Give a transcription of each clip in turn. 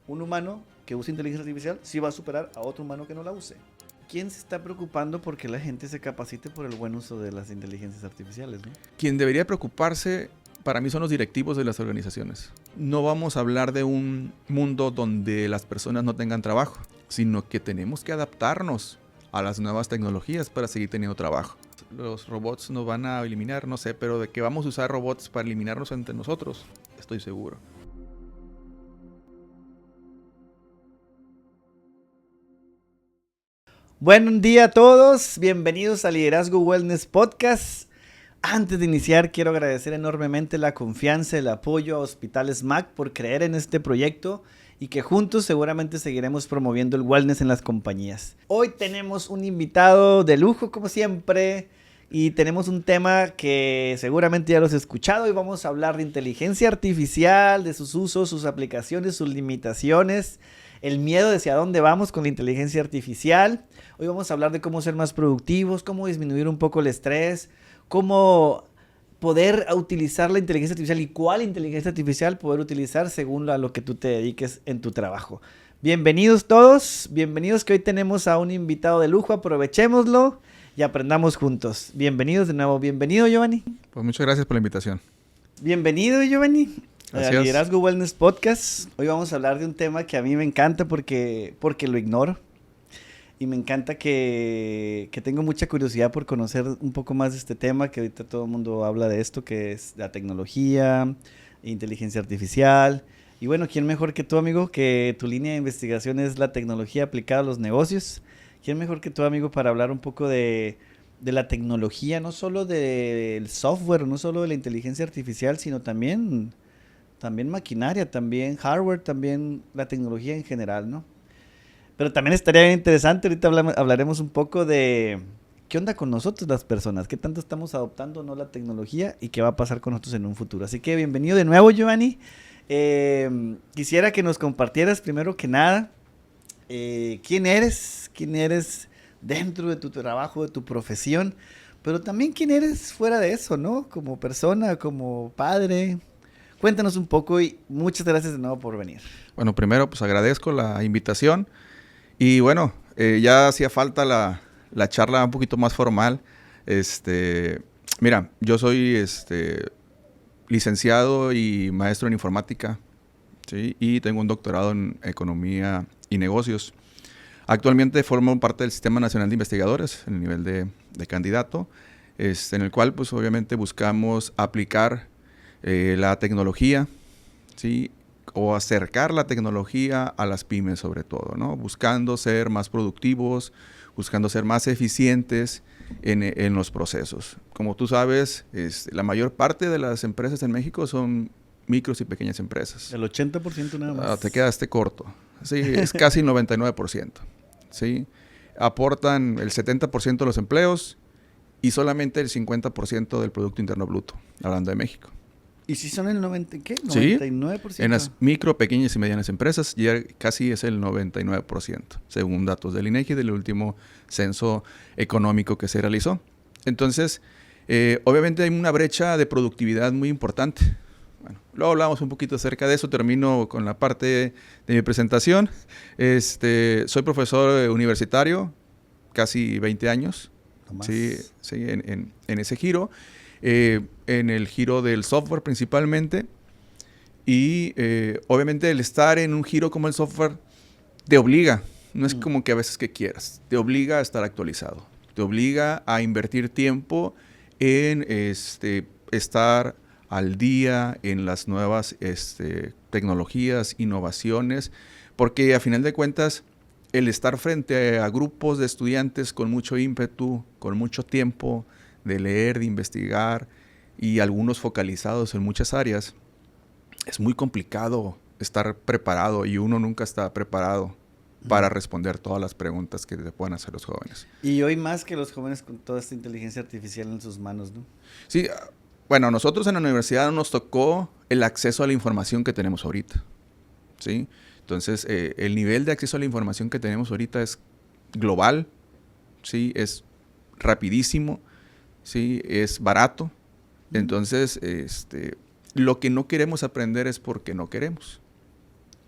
un humano que use inteligencia artificial sí va a superar a otro humano que no la use. ¿Quién se está preocupando porque la gente se capacite por el buen uso de las inteligencias artificiales, ¿no? Quien debería preocuparse, para mí, son los directivos de las organizaciones. No vamos a hablar de un mundo donde las personas no tengan trabajo, sino que tenemos que adaptarnos a las nuevas tecnologías para seguir teniendo trabajo. Los robots nos van a eliminar, no sé, pero de que vamos a usar robots para eliminarnos entre nosotros, estoy seguro. Buen día a todos, bienvenidos a Liderazgo Wellness Podcast. Antes de iniciar, quiero agradecer enormemente la confianza, el apoyo a Hospitales MAC por creer en este proyecto y que juntos seguramente seguiremos promoviendo el wellness en las compañías. Hoy tenemos un invitado de lujo, como siempre, y tenemos un tema que seguramente ya los he escuchado y vamos a hablar de inteligencia artificial, de sus usos, sus aplicaciones, sus limitaciones, el miedo de hacia dónde vamos con la inteligencia artificial. Hoy vamos a hablar de cómo ser más productivos, cómo disminuir un poco el estrés, cómo poder utilizar la inteligencia artificial y cuál inteligencia artificial poder utilizar según a lo que tú te dediques en tu trabajo. Bienvenidos todos, bienvenidos que hoy tenemos a un invitado de lujo, aprovechémoslo y aprendamos juntos. Bienvenidos de nuevo, bienvenido Giovanni. Pues muchas gracias por la invitación. Bienvenido Giovanni. Gracias. Liderazgo Wellness Podcast. Hoy vamos a hablar de un tema que a mí me encanta porque lo ignoro. Y me encanta que tengo mucha curiosidad por conocer un poco más de este tema, que ahorita todo el mundo habla de esto, que es la tecnología, inteligencia artificial. Y bueno, ¿quién mejor que tú, amigo? Que tu línea de investigación es la tecnología aplicada a los negocios. ¿Quién mejor que tú, amigo, para hablar un poco de la tecnología, no solo del software, no solo de la inteligencia artificial, sino también maquinaria, también hardware, también la tecnología en general, ¿no? Pero también estaría interesante, ahorita hablaremos un poco de qué onda con nosotros las personas, qué tanto estamos adoptando no la tecnología y qué va a pasar con nosotros en un futuro. Así que bienvenido de nuevo, Giovanni. Quisiera que nos compartieras primero que nada quién eres dentro de tu trabajo, de tu profesión, pero también quién eres fuera de eso, ¿no? Como persona, como padre. Cuéntanos un poco y muchas gracias de nuevo por venir. Bueno, primero pues agradezco la invitación. Y bueno, ya hacía falta la charla un poquito más formal. Mira, yo soy licenciado y maestro en informática, ¿sí? Y tengo un doctorado en economía y negocios. Actualmente formo parte del Sistema Nacional de Investigadores, en el nivel de candidato, en el cual pues obviamente buscamos aplicar la tecnología, ¿sí? O acercar la tecnología a las pymes sobre todo, ¿no? Buscando ser más productivos, buscando ser más eficientes en los procesos. Como tú sabes, la mayor parte de las empresas en México son micros y pequeñas empresas. El 80% nada más. Te quedaste corto. Sí, es casi el 99%. ¿Sí? Aportan el 70% de los empleos y solamente el 50% del Producto Interno Bruto, hablando de México. ¿Y si son el 90, qué? 99%. Sí, en las micro, pequeñas y medianas empresas ya casi es el 99%, según datos del INEGI del último censo económico que se realizó. Entonces, obviamente hay una brecha de productividad muy importante. Bueno, luego hablamos un poquito acerca de eso, termino con la parte de mi presentación. Soy profesor universitario, casi 20 años, sí, en ese giro. En el giro del software principalmente y obviamente el estar en un giro como el software te obliga, no es como que a veces que quieras, te obliga a estar actualizado, te obliga a invertir tiempo en estar al día en las nuevas tecnologías, innovaciones, porque a final de cuentas el estar frente a grupos de estudiantes con mucho ímpetu, con mucho tiempo de leer, de investigar y algunos focalizados en muchas áreas, es muy complicado estar preparado y uno nunca está preparado para responder todas las preguntas que te puedan hacer los jóvenes. Y hoy más que los jóvenes con toda esta inteligencia artificial en sus manos, ¿no? Sí, bueno, nosotros en la universidad nos tocó el acceso a la información que tenemos ahorita, ¿sí? Entonces, el nivel de acceso a la información que tenemos ahorita es global, ¿sí? Es rapidísimo, ¿sí? Es barato. Entonces, lo que no queremos aprender es porque no queremos.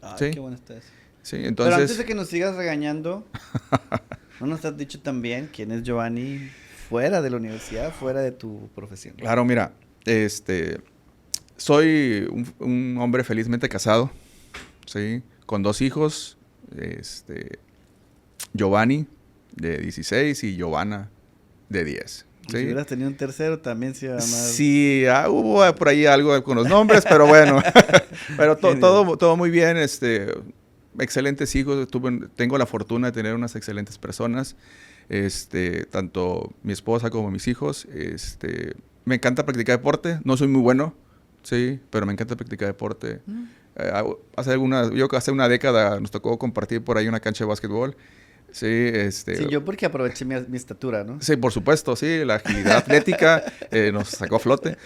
Ay, ¿sí? qué bueno está eso. Sí, Pero antes entonces... de que nos sigas regañando, ¿no nos has dicho también quién es Giovanni fuera de la universidad, fuera de tu profesión? Claro, mira, soy un hombre felizmente casado, ¿sí? Con 2 hijos, Giovanni, de 16, y Giovanna, de 10. Y si ¿Sí? hubieras tenido un tercero, también se iba a llamar... Sí, hubo por ahí algo con los nombres, pero bueno. Pero Genial. todo muy bien, excelentes hijos. Tengo la fortuna de tener unas excelentes personas, tanto mi esposa como mis hijos. Me encanta practicar deporte, no soy muy bueno, sí, pero me encanta practicar deporte. Hace una década nos tocó compartir por ahí una cancha de básquetbol. Sí, Sí, yo porque aproveché mi estatura, ¿no? sí, por supuesto, sí, la agilidad atlética nos sacó a flote.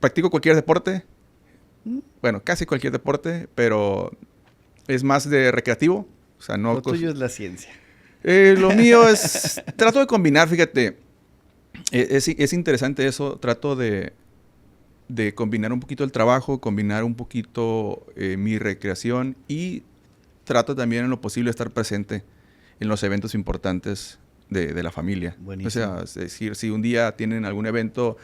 Practico cualquier deporte, Mm. bueno, casi cualquier deporte, pero es más de recreativo. O sea, no... Lo tuyo es la ciencia. Lo mío es... Trato de combinar, fíjate. Es interesante eso. Trato de combinar un poquito el trabajo, combinar un poquito mi recreación y trato también en lo posible de estar presente en los eventos importantes de la familia. Buenísimo. O sea, es decir, si un día tienen algún evento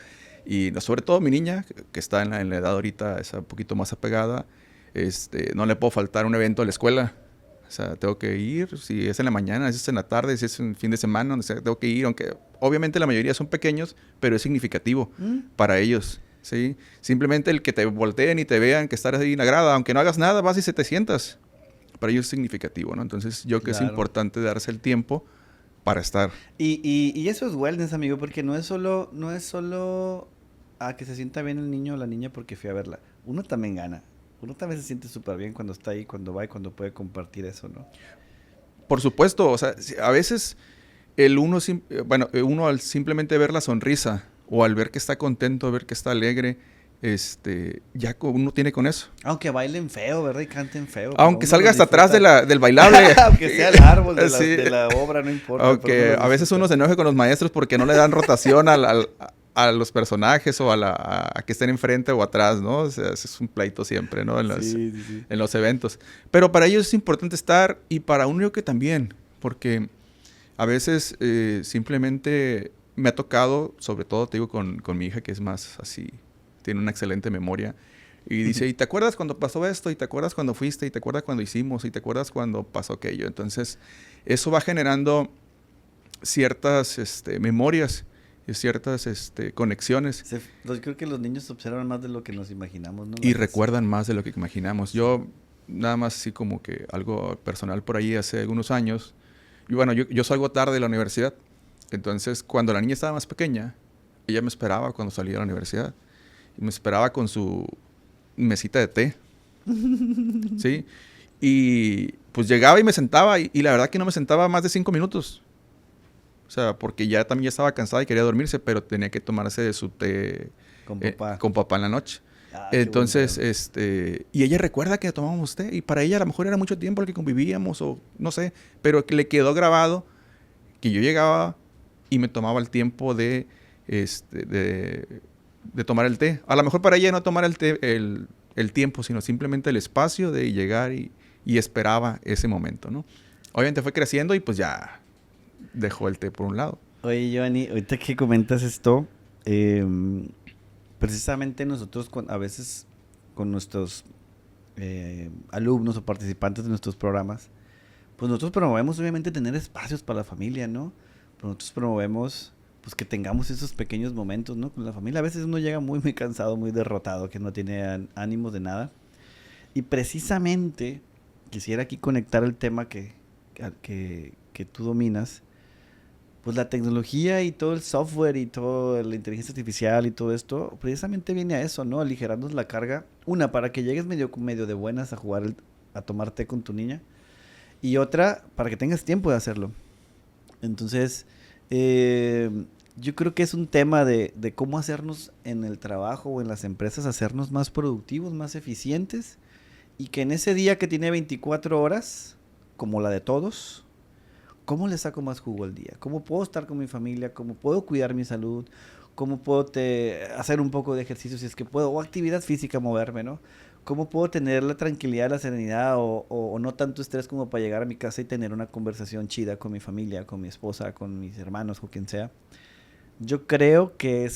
y sobre todo mi niña, que está en la edad ahorita, es un poquito más apegada, no le puedo faltar un evento a la escuela. O sea, tengo que ir, si es en la mañana, si es en la tarde, si es en fin de semana, o sea, tengo que ir, aunque obviamente la mayoría son pequeños, pero es significativo para ellos, ¿sí? Simplemente el que te volteen y te vean que estás ahí en la grada, aunque no hagas nada, vas y te sientas. Para ellos es significativo, ¿no? Entonces, yo creo que es importante darse el tiempo para estar. Y eso es wellness, amigo, porque no es solo a que se sienta bien el niño o la niña porque fui a verla. Uno también gana. Uno también se siente súper bien cuando está ahí, cuando va y cuando puede compartir eso, ¿no? Por supuesto, o sea, a veces uno al simplemente ver la sonrisa o al ver que está contento, ver que está alegre, ya uno tiene con eso. Aunque bailen feo, ¿verdad? Y canten feo. Aunque salga hasta atrás del bailable. Aunque sea el árbol de Sí. de la obra, no importa. Aunque a veces uno se enoje con los maestros porque no le dan rotación a los personajes o a que estén enfrente o atrás, ¿no? O sea, ese es un pleito siempre, ¿no? Sí. En los eventos. Pero para ellos es importante estar y para uno yo que también, porque a veces simplemente me ha tocado, sobre todo te digo con mi hija que es más así, tiene una excelente memoria. Y dice, ¿y te acuerdas cuando pasó esto? ¿Y te acuerdas cuando fuiste? ¿Y te acuerdas cuando hicimos? ¿Y te acuerdas cuando pasó aquello? Entonces, eso va generando ciertas memorias y ciertas conexiones. Yo creo que los niños observan más de lo que nos imaginamos, ¿no? Y recuerdan más de lo que imaginamos. Yo, nada más así como que algo personal por ahí hace algunos años. Y bueno, yo salgo tarde de la universidad. Entonces, cuando la niña estaba más pequeña, ella me esperaba cuando salía de la universidad. Y me esperaba con su mesita de té. ¿Sí? Y pues llegaba y me sentaba. Y la verdad que no me sentaba más de 5 minutos. O sea, porque ya también ya estaba cansada y quería dormirse, pero tenía que tomarse de su té con papá en la noche. Entonces, y ella recuerda que tomábamos té. Y para ella a lo mejor era mucho tiempo el que convivíamos o no sé. Pero que le quedó grabado que yo llegaba y me tomaba el tiempo de tomar el té. A lo mejor para ella no tomar el tiempo, sino simplemente el espacio de llegar y esperaba ese momento, ¿no? Obviamente fue creciendo y pues ya dejó el té por un lado. Oye, Giovanni, ahorita que comentas esto, precisamente nosotros a veces con nuestros alumnos o participantes de nuestros programas, pues nosotros promovemos obviamente tener espacios para la familia, ¿no? Pero nosotros promovemos pues que tengamos esos pequeños momentos, ¿no? Con la familia. A veces uno llega muy cansado, muy derrotado, que no tiene ánimos de nada. Y precisamente quisiera aquí conectar el tema que tú dominas. Pues la tecnología y todo el software y toda la inteligencia artificial y todo esto, precisamente viene a eso, ¿no? Aligerarnos la carga. Una, para que llegues medio de buenas a jugar, a tomar té con tu niña. Y otra, para que tengas tiempo de hacerlo. Entonces, yo creo que es un tema de cómo hacernos en el trabajo o en las empresas, hacernos más productivos, más eficientes. Y que en ese día que tiene 24 horas, como la de todos, ¿cómo le saco más jugo al día? ¿Cómo puedo estar con mi familia? ¿Cómo puedo cuidar mi salud? ¿Cómo puedo hacer un poco de ejercicio si es que puedo? O actividad física, moverme, ¿no? ¿Cómo puedo tener la tranquilidad, la serenidad o no tanto estrés como para llegar a mi casa y tener una conversación chida con mi familia, con mi esposa, con mis hermanos o quien sea? Yo creo que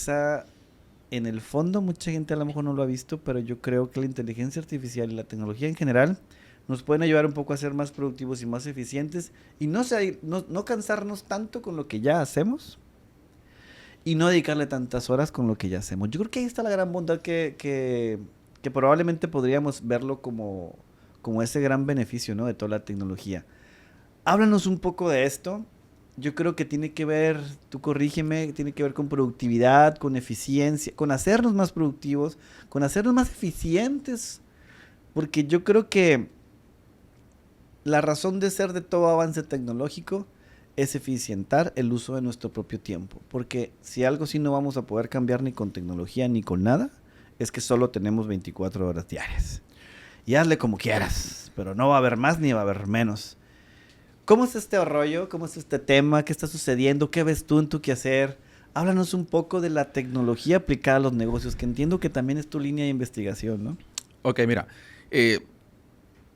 en el fondo, mucha gente a lo mejor no lo ha visto, pero yo creo que la inteligencia artificial y la tecnología en general nos pueden ayudar un poco a ser más productivos y más eficientes y no cansarnos tanto con lo que ya hacemos y no dedicarle tantas horas con lo que ya hacemos. Yo creo que ahí está la gran bondad que probablemente podríamos verlo como ese gran beneficio, ¿no? De toda la tecnología. Háblanos un poco de esto. Yo creo que tiene que ver, tú corrígeme, tiene que ver con productividad, con eficiencia, con hacernos más productivos, con hacernos más eficientes. Porque yo creo que la razón de ser de todo avance tecnológico es eficientar el uso de nuestro propio tiempo. Porque si algo sí no vamos a poder cambiar ni con tecnología ni con nada, es que solo tenemos 24 horas diarias. Y hazle como quieras, pero no va a haber más ni va a haber menos. ¿Cómo es este rollo? ¿Cómo es este tema? ¿Qué está sucediendo? ¿Qué ves tú en tu quehacer? Háblanos un poco de la tecnología aplicada a los negocios, que entiendo que también es tu línea de investigación, ¿no? Ok, mira.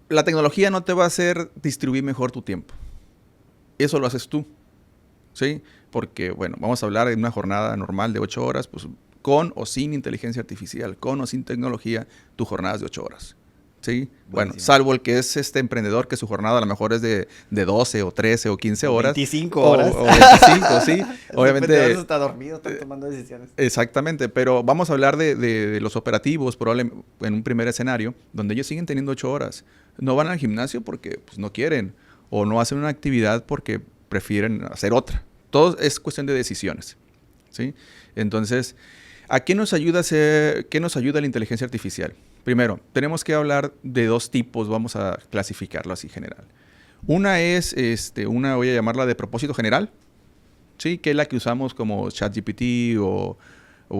La tecnología no te va a hacer distribuir mejor tu tiempo. Eso lo haces tú, ¿sí? Porque, bueno, vamos a hablar de una jornada normal de 8 horas, pues con o sin inteligencia artificial, con o sin tecnología, tu jornada es de 8 horas. ¿Sí? Bueno, salvo el que es este emprendedor que su jornada a lo mejor es de 12 o 13 o 15 horas. 25 horas. O 25, sí. Obviamente está dormido, está tomando decisiones. Exactamente, pero vamos a hablar de los operativos, probablemente en un primer escenario, donde ellos siguen teniendo 8 horas. No van al gimnasio porque pues, no quieren, o no hacen una actividad porque prefieren hacer otra. Todo es cuestión de decisiones, ¿sí? Entonces, ¿a qué nos ayuda la inteligencia artificial? Primero, tenemos que hablar de dos tipos, vamos a clasificarlo así general. Una es, voy a llamarla de propósito general, ¿sí? Que es la que usamos como ChatGPT o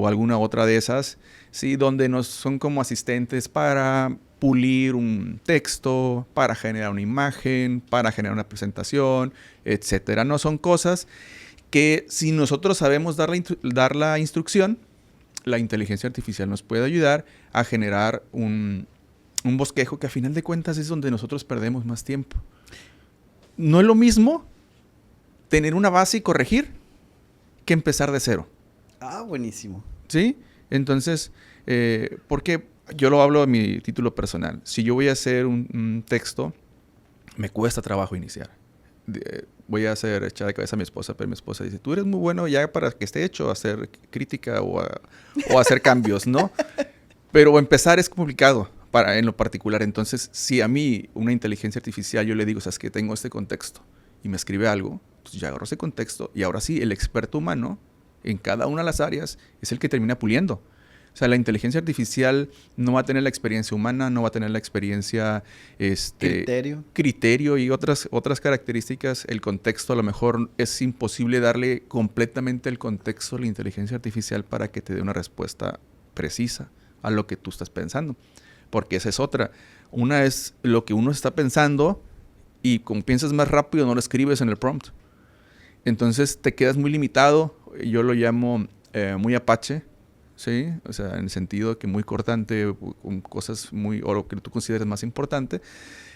alguna otra de esas, ¿sí? Donde nos son como asistentes para pulir un texto, para generar una imagen, para generar una presentación, etcétera. No son cosas que si nosotros sabemos dar la instrucción, la inteligencia artificial nos puede ayudar a generar un bosquejo que a final de cuentas es donde nosotros perdemos más tiempo. No es lo mismo tener una base y corregir que empezar de cero. Ah, buenísimo. ¿Sí? Entonces, porque yo lo hablo en mi título personal. Si yo voy a hacer un texto, me cuesta trabajo iniciar. Voy a echar de cabeza a mi esposa, pero mi esposa dice, tú eres muy bueno ya para que esté hecho, hacer crítica o hacer cambios, ¿no? Pero empezar es complicado en lo particular. Entonces, si a mí una inteligencia artificial yo le digo, sabes que tengo este contexto y me escribe algo, pues ya agarro ese contexto y ahora sí, el experto humano en cada una de las áreas es el que termina puliendo. O sea, la inteligencia artificial no va a tener la experiencia humana, no va a tener la experiencia... criterio y otras características. El contexto, a lo mejor es imposible darle completamente el contexto a la inteligencia artificial para que te dé una respuesta precisa a lo que tú estás pensando. Porque esa es otra. Una es lo que uno está pensando y como piensas más rápido no lo escribes en el prompt. Entonces te quedas muy limitado. Yo lo llamo muy apache. ¿Sí? O sea, en el sentido que muy cortante, con cosas o lo que tú consideres más importante.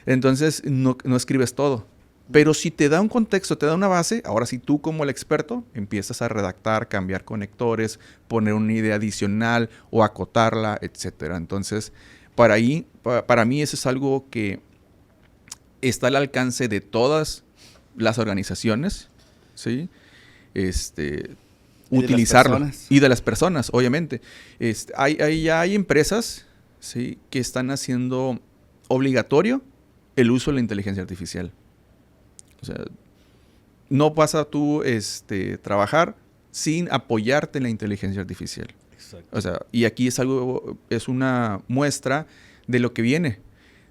Entonces, no escribes todo. Pero si te da un contexto, te da una base, ahora sí tú como el experto empiezas a redactar, cambiar conectores, poner una idea adicional o acotarla, etcétera. Entonces, para mí eso es algo que está al alcance de todas las organizaciones, ¿sí? Utilizarlo. Y de las personas, obviamente. Hay empresas, ¿sí? Que están haciendo obligatorio el uso de la inteligencia artificial. O sea, no vas a tú trabajar sin apoyarte en la inteligencia artificial. Exacto. O sea, y aquí es una muestra de lo que viene.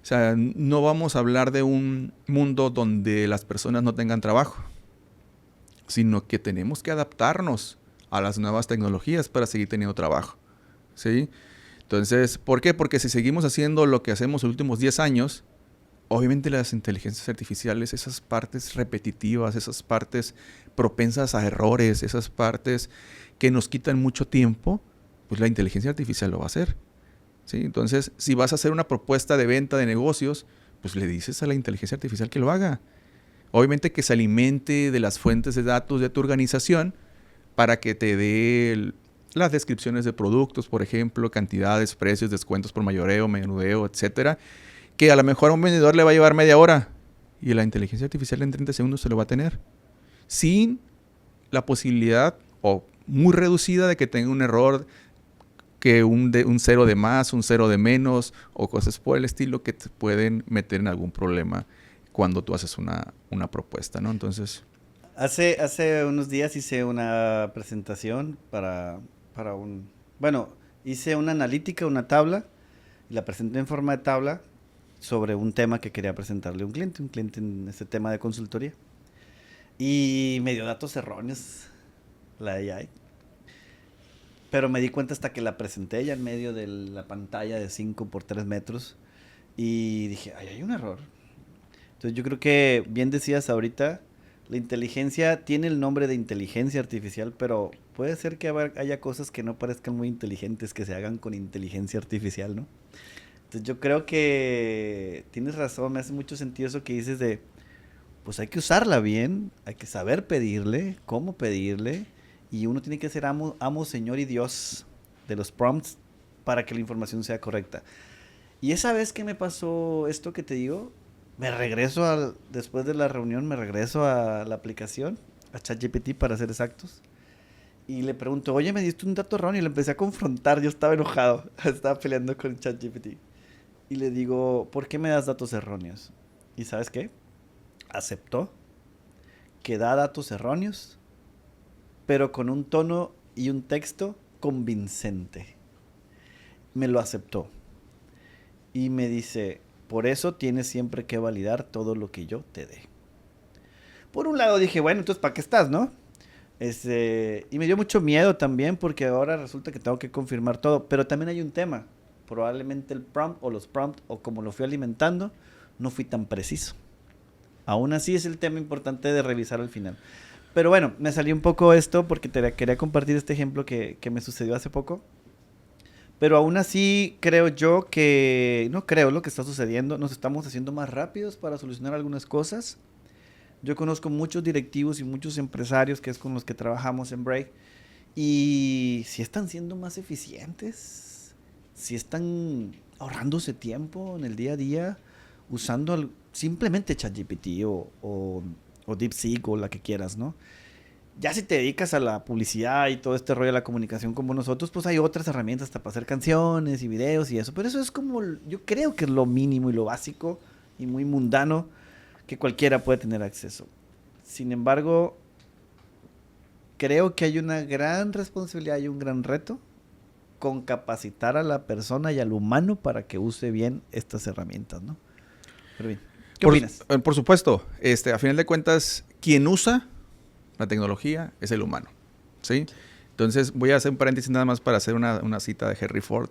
O sea, no vamos a hablar de un mundo donde las personas no tengan trabajo, sino que tenemos que adaptarnos a las nuevas tecnologías para seguir teniendo trabajo, ¿sí? Entonces, ¿por qué? Porque si seguimos haciendo lo que hacemos los últimos 10 años, obviamente las inteligencias artificiales, esas partes repetitivas, esas partes propensas a errores, esas partes que nos quitan mucho tiempo, pues la inteligencia artificial lo va a hacer. ¿sí? Entonces, si vas a hacer una propuesta de venta de negocios, pues le dices a la inteligencia artificial que lo haga. Obviamente que se alimente de las fuentes de datos de tu organización para que te dé las descripciones de productos, por ejemplo, cantidades, precios, descuentos por mayoreo, menudeo, etcétera, que a lo mejor a un vendedor le va a llevar media hora y la inteligencia artificial en 30 segundos se lo va a tener, sin la posibilidad o muy reducida de que tenga un error, que un cero de más, un cero de menos o cosas por el estilo que te pueden meter en algún problema cuando tú haces una propuesta, ¿no? Entonces... Hace unos días hice una presentación Bueno, hice una analítica, una tabla, y la presenté en forma de tabla sobre un tema que quería presentarle a un cliente en este tema de consultoría. Y me dio datos erróneos la AI. Pero me di cuenta hasta que la presenté ya en medio de la pantalla de 5 por 3 metros. Y dije, ay, hay un error. Entonces yo creo que, bien decías ahorita, la inteligencia tiene el nombre de inteligencia artificial, pero puede ser que haya cosas que no parezcan muy inteligentes, que se hagan con inteligencia artificial, ¿no? Entonces yo creo que tienes razón, me hace mucho sentido eso que dices de, pues hay que usarla bien, hay que saber pedirle, cómo pedirle, y uno tiene que ser amo, señor y Dios de los prompts para que la información sea correcta. Y esa vez que me pasó esto que te digo, después de la reunión, me regreso a la aplicación, a ChatGPT para ser exactos, y le pregunto, oye, me diste un dato erróneo, y le empecé a confrontar, yo estaba enojado, estaba peleando con ChatGPT. Y le digo, ¿por qué me das datos erróneos? ¿Y sabes qué? Aceptó que da datos erróneos, pero con un tono y un texto convincente. Me lo aceptó. Y me dice, por eso tienes siempre que validar todo lo que yo te dé. Por un lado dije, bueno, entonces ¿para qué estás, no? Y me dio mucho miedo también porque ahora resulta que tengo que confirmar todo. Pero también hay un tema. Probablemente el prompt o los prompts o como lo fui alimentando, no fui tan preciso. Aún así es el tema importante de revisar al final. Pero bueno, me salió un poco esto porque quería compartir este ejemplo que me sucedió hace poco. Pero aún así creo yo que, no creo lo que está sucediendo, nos estamos haciendo más rápidos para solucionar algunas cosas. Yo conozco muchos directivos y muchos empresarios que es con los que trabajamos en Break y si están siendo más eficientes, si están ahorrándose tiempo en el día a día usando simplemente ChatGPT o DeepSeek o la que quieras, ¿no? Ya si te dedicas a la publicidad y todo este rollo de la comunicación como nosotros, pues hay otras herramientas hasta para hacer canciones y videos y eso. Pero eso es como, yo creo que es lo mínimo y lo básico y muy mundano que cualquiera puede tener acceso. Sin embargo, creo que hay una gran responsabilidad y un gran reto con capacitar a la persona y al humano para que use bien estas herramientas, ¿no? Pero bien, ¿qué opinas? Por supuesto, a final de cuentas, quien usa la tecnología es el humano, ¿sí? Entonces, voy a hacer un paréntesis nada más para hacer una cita de Henry Ford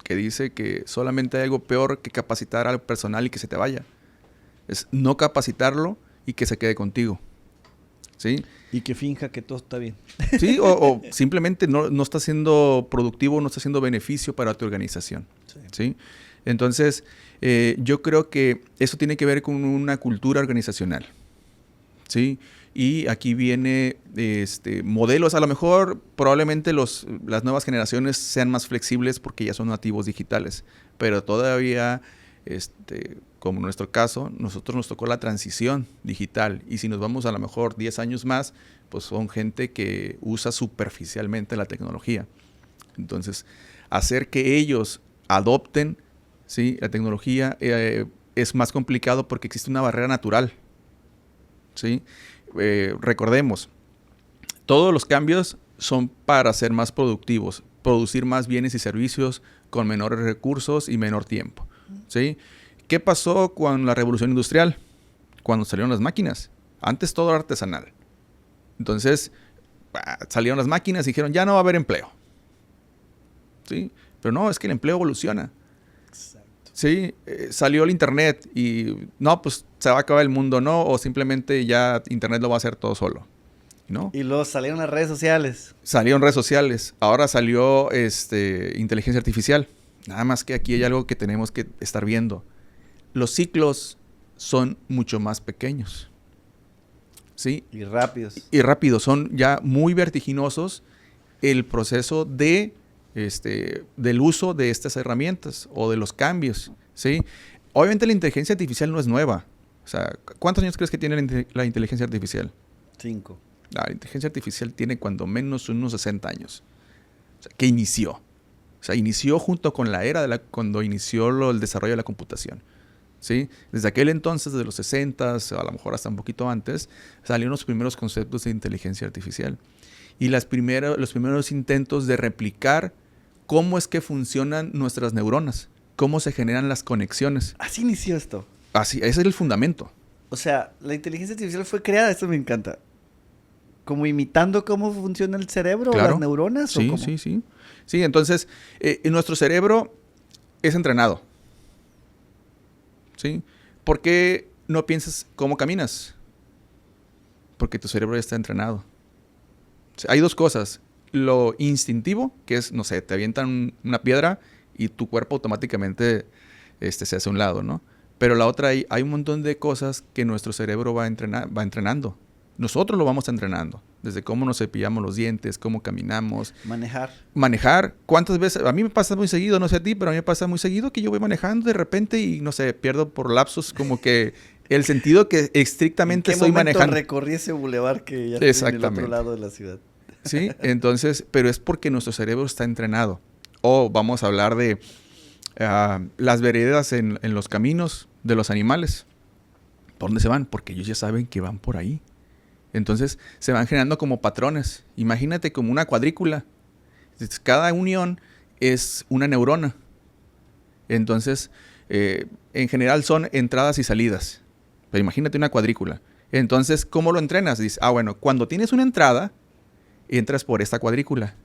que dice que solamente hay algo peor que capacitar al personal y que se te vaya. Es no capacitarlo y que se quede contigo, ¿sí? Y que finja que todo está bien. Sí, o simplemente no está siendo productivo, no está haciendo beneficio para tu organización, ¿sí? Entonces, yo creo que eso tiene que ver con una cultura organizacional, ¿sí? Y aquí viene modelos, a lo mejor probablemente las nuevas generaciones sean más flexibles porque ya son nativos digitales, pero todavía, como en nuestro caso, nosotros nos tocó la transición digital y si nos vamos a lo mejor 10 años más, pues son gente que usa superficialmente la tecnología. Entonces, hacer que ellos adopten, ¿sí?, la tecnología es más complicado porque existe una barrera natural, ¿sí? Recordemos, todos los cambios son para ser más productivos, producir más bienes y servicios con menores recursos y menor tiempo, ¿sí? ¿Qué pasó con la revolución industrial? Cuando salieron las máquinas. Antes todo era artesanal. Entonces, salieron las máquinas y dijeron, ya no va a haber empleo, ¿sí? Pero no, es que el empleo evoluciona. Sí, salió el internet y no, pues se va a acabar el mundo, ¿no? O simplemente ya internet lo va a hacer todo solo, ¿no? Y luego salieron las redes sociales. Salieron redes sociales. Ahora salió inteligencia artificial. Nada más que aquí hay algo que tenemos que estar viendo. Los ciclos son mucho más pequeños. ¿Sí? Y rápidos. Y rápidos, son ya muy vertiginosos el proceso de, del uso de estas herramientas o de los cambios, ¿sí? Obviamente la inteligencia artificial no es nueva. O sea, ¿cuántos años crees que tiene la inteligencia artificial? 5. La inteligencia artificial tiene cuando menos unos 60 años. O sea, que inició. O sea, inició junto con la era cuando inició el desarrollo de la computación. ¿Sí? Desde aquel entonces, de los 60, a lo mejor hasta un poquito antes, salieron los primeros conceptos de inteligencia artificial. Y los primeros intentos de replicar cómo es que funcionan nuestras neuronas, cómo se generan las conexiones. Así inició esto. Así, ese es el fundamento. O sea, la inteligencia artificial fue creada, esto me encanta. ¿Como imitando cómo funciona el cerebro o las neuronas? Sí, ¿o cómo? sí. Sí, entonces, nuestro cerebro es entrenado. ¿Sí? ¿Por qué no piensas cómo caminas? Porque tu cerebro ya está entrenado. O sea, hay dos cosas. Lo instintivo, que es, no sé, te avientan una piedra y tu cuerpo automáticamente se hace a un lado, ¿no? Pero la otra, hay un montón de cosas que nuestro cerebro va entrenando. Nosotros lo vamos entrenando. Desde cómo nos cepillamos los dientes, cómo caminamos. Manejar. ¿Cuántas veces? A mí me pasa muy seguido, no sé a ti, pero a mí me pasa muy seguido que yo voy manejando de repente y, no sé, pierdo por lapsos como que el sentido que estrictamente estoy manejando. ¿En qué momento recorrí ese bulevar que ya estoy en el otro lado de la ciudad? Sí, entonces, pero es porque nuestro cerebro está entrenado. O vamos a hablar de las veredas en los caminos de los animales. ¿Por dónde se van? Porque ellos ya saben que van por ahí. Entonces se van generando como patrones. Imagínate como una cuadrícula. Cada unión es una neurona. Entonces, en general son entradas y salidas. Pero imagínate una cuadrícula. Entonces, ¿cómo lo entrenas? Dices, bueno, cuando tienes una entrada, entras por esta cuadrícula.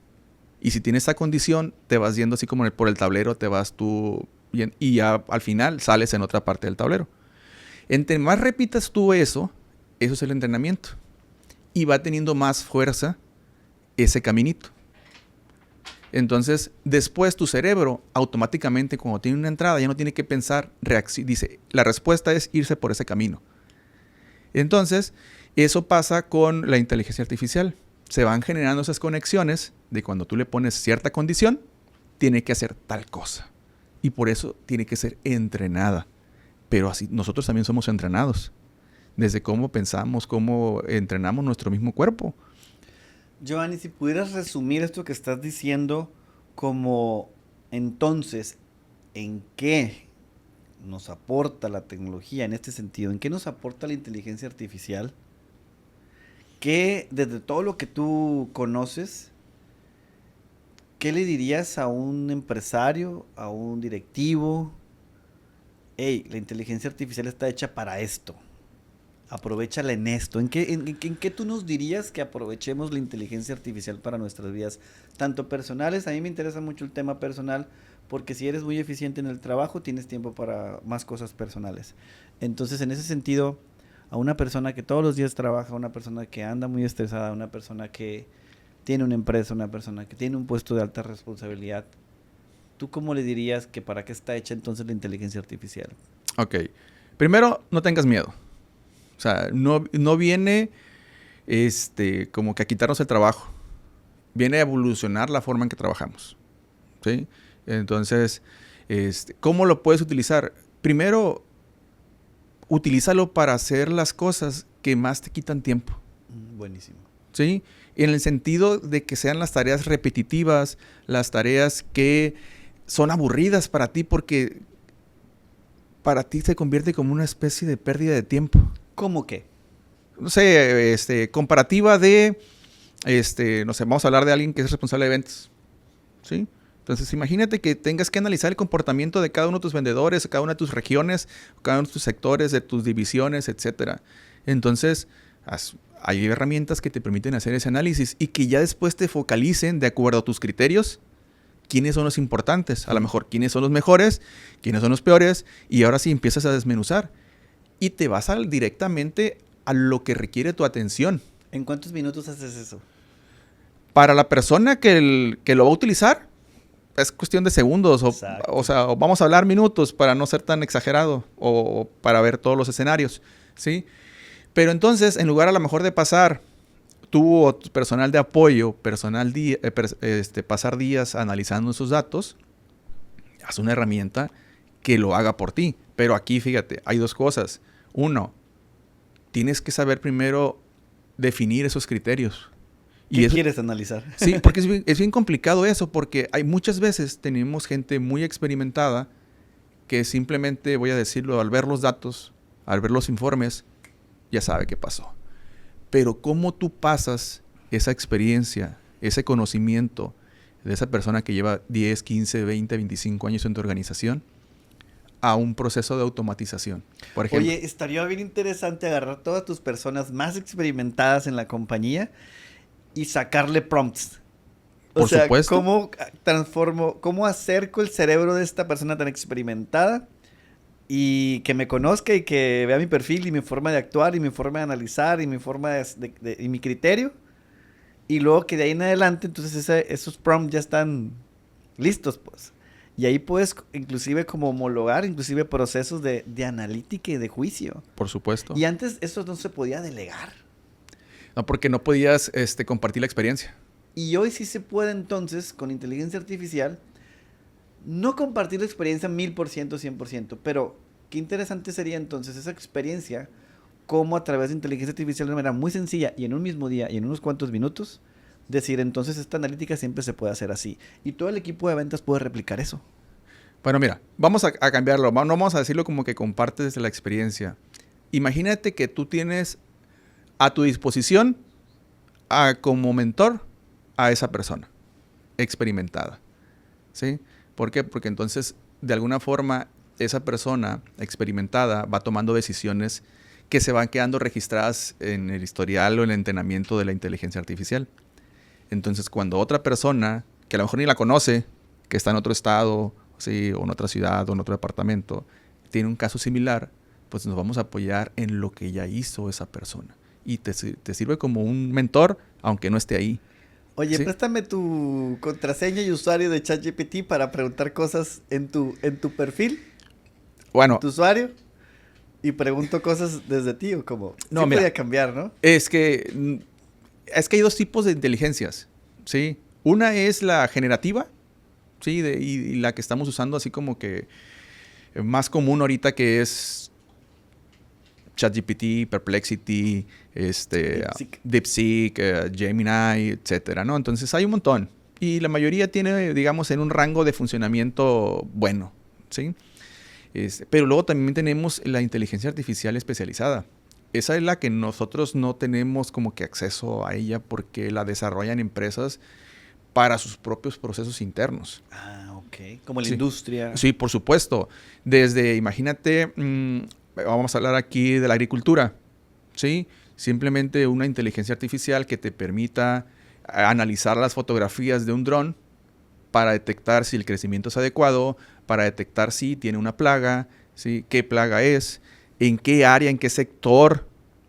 Y si tienes esta condición, te vas yendo así como por el tablero, te vas tú y ya al final sales en otra parte del tablero. Entre más repitas tú eso es el entrenamiento. Y va teniendo más fuerza ese caminito. Entonces, después tu cerebro automáticamente cuando tiene una entrada ya no tiene que pensar, dice, la respuesta es irse por ese camino. Entonces, eso pasa con la inteligencia artificial. Se van generando esas conexiones de cuando tú le pones cierta condición, tiene que hacer tal cosa. Y por eso tiene que ser entrenada. Pero así nosotros también somos entrenados. Desde cómo pensamos, cómo entrenamos nuestro mismo cuerpo. Giovanni, si pudieras resumir esto que estás diciendo como entonces, ¿en qué nos aporta la tecnología en este sentido? ¿En qué nos aporta la inteligencia artificial? ¿Qué, desde todo lo que tú conoces, qué le dirías a un empresario, a un directivo? Hey, la inteligencia artificial está hecha para esto. Aprovéchala en esto. ¿En qué tú nos dirías que aprovechemos la inteligencia artificial para nuestras vidas? Tanto personales, a mí me interesa mucho el tema personal, porque si eres muy eficiente en el trabajo, tienes tiempo para más cosas personales. Entonces, en ese sentido, a una persona que todos los días trabaja, a una persona que anda muy estresada, a una persona que tiene una empresa, una persona que tiene un puesto de alta responsabilidad, ¿tú cómo le dirías que para qué está hecha entonces la inteligencia artificial? Ok. Primero, no tengas miedo. O sea, no viene como que a quitarnos el trabajo. Viene a evolucionar la forma en que trabajamos. ¿Sí? Entonces, ¿cómo lo puedes utilizar? Primero, utilízalo para hacer las cosas que más te quitan tiempo. Buenísimo. ¿Sí? En el sentido de que sean las tareas repetitivas, las tareas que son aburridas para ti porque para ti se convierte como una especie de pérdida de tiempo. ¿Cómo qué? No sé, comparativa de, no sé, vamos a hablar de alguien que es responsable de ventas, ¿sí? Entonces, imagínate que tengas que analizar el comportamiento de cada uno de tus vendedores, de cada una de tus regiones, cada uno de tus sectores, de tus divisiones, etcétera. Entonces, hay herramientas que te permiten hacer ese análisis y que ya después te focalicen de acuerdo a tus criterios quiénes son los importantes, a lo mejor quiénes son los mejores, quiénes son los peores, y ahora sí empiezas a desmenuzar. Y te vas directamente a lo que requiere tu atención. ¿En cuántos minutos haces eso? Para la persona que lo va a utilizar, es cuestión de segundos, o sea, o vamos a hablar minutos para no ser tan exagerado o para ver todos los escenarios, ¿sí? Pero entonces, en lugar a lo mejor de pasar tú o tu personal de apoyo, pasar días analizando esos datos, haz una herramienta que lo haga por ti. Pero aquí, fíjate, hay dos cosas. Uno, tienes que saber primero definir esos criterios. ¿Qué quieres analizar? Sí, porque es bien complicado eso, porque hay muchas veces tenemos gente muy experimentada que simplemente, voy a decirlo, al ver los datos, al ver los informes, ya sabe qué pasó. Pero cómo tú pasas esa experiencia, ese conocimiento de esa persona que lleva 10, 15, 20, 25 años en tu organización a un proceso de automatización, por ejemplo. Oye, estaría bien interesante agarrar todas tus personas más experimentadas en la compañía y sacarle prompts. Por supuesto. ¿Cómo acerco el cerebro de esta persona tan experimentada y que me conozca y que vea mi perfil y mi forma de actuar y mi forma de analizar y mi forma y mi criterio? Y luego que de ahí en adelante, entonces esos prompts ya están listos, pues. Y ahí puedes inclusive como homologar, inclusive procesos de analítica y de juicio. Por supuesto. Y antes eso no se podía delegar. No, porque no podías compartir la experiencia. Y hoy sí se puede entonces, con inteligencia artificial, no compartir la experiencia 1000%, 100%, pero qué interesante sería entonces esa experiencia, cómo a través de inteligencia artificial de manera muy sencilla y en un mismo día y en unos cuantos minutos, decir entonces esta analítica siempre se puede hacer así. Y todo el equipo de ventas puede replicar eso. Bueno, mira, vamos a cambiarlo. No vamos a decirlo como que compartes la experiencia. Imagínate que tú tienes a tu disposición como mentor a esa persona experimentada, ¿sí? ¿Por qué? Porque entonces, de alguna forma, esa persona experimentada va tomando decisiones que se van quedando registradas en el historial o en el entrenamiento de la inteligencia artificial. Entonces, cuando otra persona, que a lo mejor ni la conoce, que está en otro estado, ¿sí? O en otra ciudad o en otro departamento, tiene un caso similar, pues nos vamos a apoyar en lo que ya hizo esa persona. Y te sirve como un mentor, aunque no esté ahí. Oye, ¿sí? Préstame tu contraseña y usuario de ChatGPT para preguntar cosas en tu perfil, bueno, en tu usuario, y pregunto cosas desde ti o como. No, sí mira, podía cambiar, ¿no? Es que hay dos tipos de inteligencias, ¿sí? Una es la generativa, ¿sí? Y la que estamos usando así como que más común ahorita, que es ChatGPT, Perplexity, DeepSeek, Gemini, etcétera, ¿no? Entonces hay un montón. Y la mayoría tiene, digamos, en un rango de funcionamiento bueno, ¿sí? Pero luego también tenemos la inteligencia artificial especializada. Esa es la que nosotros no tenemos como que acceso a ella porque la desarrollan empresas para sus propios procesos internos. Ah, ok. Como la industria. Sí, por supuesto. Desde, imagínate, vamos a hablar aquí de la agricultura, ¿sí? Simplemente una inteligencia artificial que te permita analizar las fotografías de un dron para detectar si el crecimiento es adecuado, para detectar si tiene una plaga, ¿sí? Qué plaga es, en qué área, en qué sector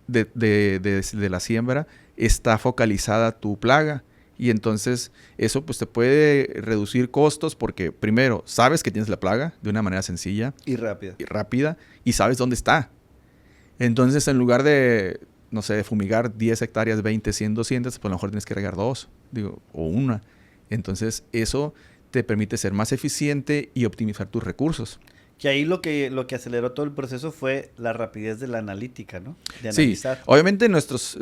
de la siembra está focalizada tu plaga. Y entonces eso pues te puede reducir costos porque primero sabes que tienes la plaga de una manera sencilla. Y rápida. Y sabes dónde está. Entonces en lugar de, no sé, de fumigar 10 hectáreas, 20, 100, 200, pues a lo mejor tienes que regar 2, o 1. Entonces eso te permite ser más eficiente y optimizar tus recursos. Que ahí lo que aceleró todo el proceso fue la rapidez de la analítica, ¿no? De analizar. Sí, obviamente nuestros,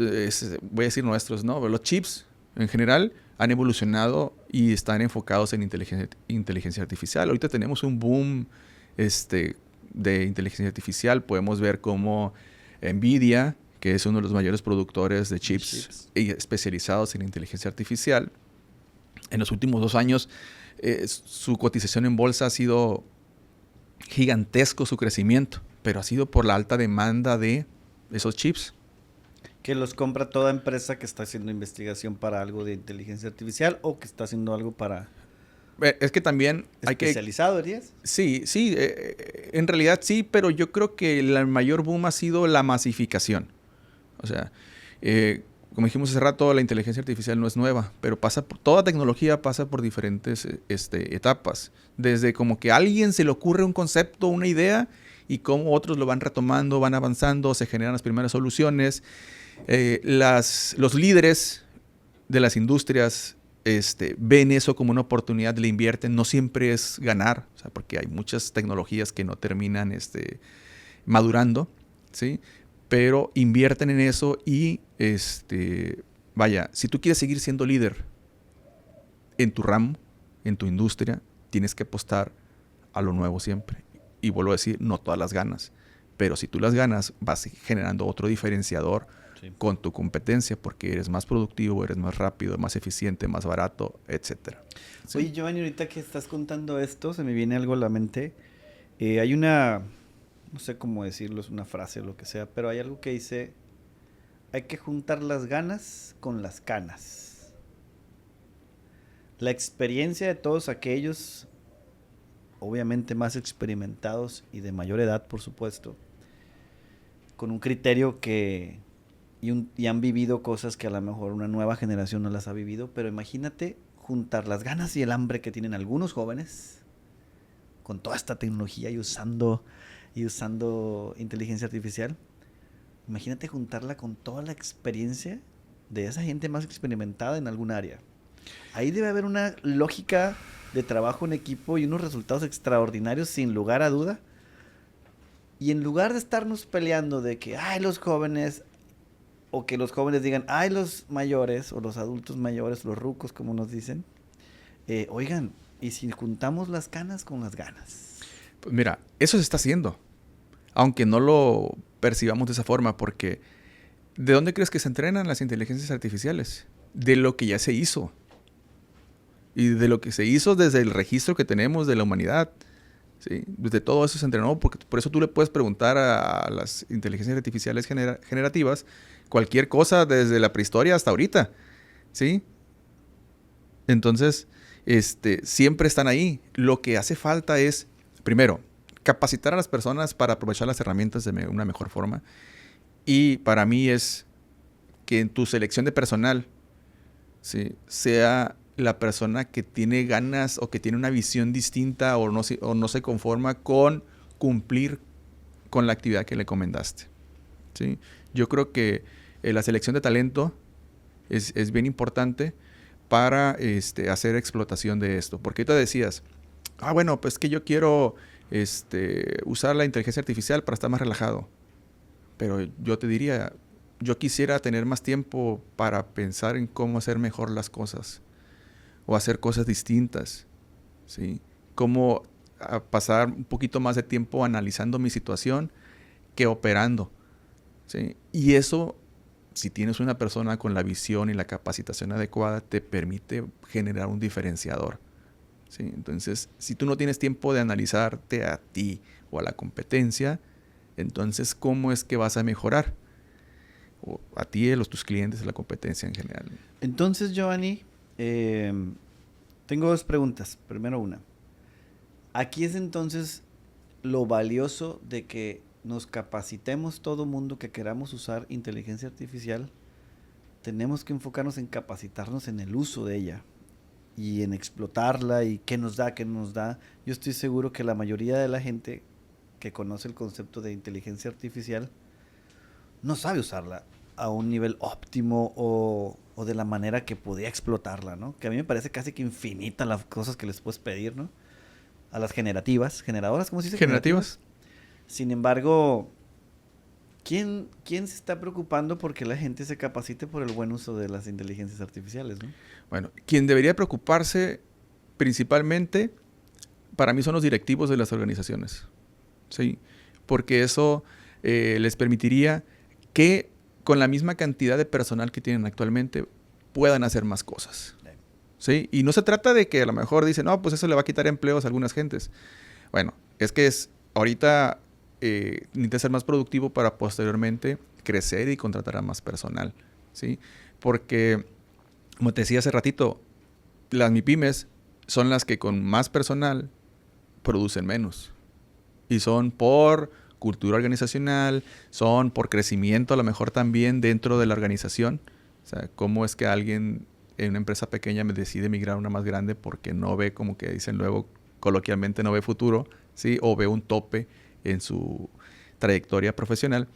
voy a decir nuestros, ¿no? Pero los chips en general han evolucionado y están enfocados en inteligencia artificial. Ahorita tenemos un boom de inteligencia artificial. Podemos ver cómo NVIDIA, que es uno de los mayores productores de chips especializados en inteligencia artificial, en los últimos 2 años su cotización en bolsa ha sido gigantesco, su crecimiento, pero ha sido por la alta demanda de esos chips. Que los compra toda empresa que está haciendo investigación para algo de inteligencia artificial o que está haciendo algo para... Es que también hay que... ¿Especializado, dirías? Sí, en realidad sí, pero yo creo que el mayor boom ha sido la masificación. O sea, como dijimos hace rato, la inteligencia artificial no es nueva, pero toda tecnología pasa por diferentes etapas. Desde como que a alguien se le ocurre un concepto, una idea, y cómo otros lo van retomando, van avanzando, se generan las primeras soluciones. Los líderes de las industrias ven eso como una oportunidad, le invierten. No siempre es ganar, o sea, porque hay muchas tecnologías que no terminan madurando, ¿sí? Pero invierten en eso y, vaya, si tú quieres seguir siendo líder en tu ramo, en tu industria, tienes que apostar a lo nuevo siempre. Y vuelvo a decir, no todas las ganas, pero si tú las ganas, vas generando otro diferenciador con tu competencia, porque eres más productivo, eres más rápido, más eficiente, más barato, etcétera. ¿Sí? Oye, Giovanni, ahorita que estás contando esto, se me viene algo a la mente. Hay una, no sé cómo decirlo, es una frase o lo que sea, pero hay algo que dice, hay que juntar las ganas con las canas. La experiencia de todos aquellos, obviamente más experimentados y de mayor edad, por supuesto, con un criterio que y han vivido cosas que a lo mejor una nueva generación no las ha vivido, pero imagínate juntar las ganas y el hambre que tienen algunos jóvenes con toda esta tecnología y usando inteligencia artificial. Imagínate juntarla con toda la experiencia de esa gente más experimentada en algún área. Ahí debe haber una lógica de trabajo en equipo y unos resultados extraordinarios sin lugar a duda. Y en lugar de estarnos peleando de que, ay, los jóvenes, o que los jóvenes digan, ay, los mayores, o los adultos mayores, los rucos, como nos dicen, oigan, ¿y si juntamos las canas con las ganas? Pues mira, eso se está haciendo, aunque no lo percibamos de esa forma, porque ¿de dónde crees que se entrenan las inteligencias artificiales? De lo que ya se hizo. Y de lo que se hizo desde el registro que tenemos de la humanidad. ¿Sí? Desde todo eso se entrenó, porque por eso tú le puedes preguntar a las inteligencias artificiales generativas cualquier cosa desde la prehistoria hasta ahorita, ¿sí? Entonces, siempre están ahí. Lo que hace falta es, primero, capacitar a las personas para aprovechar las herramientas de una mejor forma. Y para mí es que en tu selección de personal, ¿sí?, sea la persona que tiene ganas o que tiene una visión distinta o no se conforma con cumplir con la actividad que le encomendaste, ¿sí? Yo creo que la selección de talento es bien importante para hacer explotación de esto. Porque ahorita decías, bueno, pues que yo quiero usar la inteligencia artificial para estar más relajado. Pero yo te diría, yo quisiera tener más tiempo para pensar en cómo hacer mejor las cosas o hacer cosas distintas, ¿sí? Cómo pasar un poquito más de tiempo analizando mi situación que operando, ¿sí? Y eso, si tienes una persona con la visión y la capacitación adecuada, te permite generar un diferenciador, ¿sí? Entonces, si tú no tienes tiempo de analizarte a ti o a la competencia, entonces, ¿cómo es que vas a mejorar? O a ti, a tus clientes, a la competencia en general. Entonces, Giovanni, tengo dos preguntas. Primero una. Aquí es entonces lo valioso de que nos capacitemos todo mundo que queramos usar inteligencia artificial. Tenemos que enfocarnos en capacitarnos en el uso de ella y en explotarla y qué nos da, qué no nos da. Yo estoy seguro que la mayoría de la gente que conoce el concepto de inteligencia artificial no sabe usarla a un nivel óptimo o de la manera que podía explotarla, ¿no? Que a mí me parece casi que infinita las cosas que les puedes pedir, ¿no? A las generadoras, ¿cómo se dice? Generativas. Sin embargo, ¿quién se está preocupando porque la gente se capacite por el buen uso de las inteligencias artificiales, ¿no? Bueno, quien debería preocuparse principalmente, para mí, son los directivos de las organizaciones, ¿sí? Porque eso les permitiría que con la misma cantidad de personal que tienen actualmente puedan hacer más cosas, ¿sí? Y no se trata de que a lo mejor dicen, no, pues eso le va a quitar empleos a algunas gentes. Bueno, es que ahorita necesitas ser más productivo para posteriormente crecer y contratar a más personal, ¿sí? Porque, como te decía hace ratito, las MIPYMES son las que con más personal producen menos. Y son por cultura organizacional, son por crecimiento a lo mejor también dentro de la organización, O sea, cómo es que alguien en una empresa pequeña me decide migrar a una más grande porque no ve, como que dicen luego coloquialmente, no ve futuro, ¿sí? O ve un tope en su trayectoria profesional.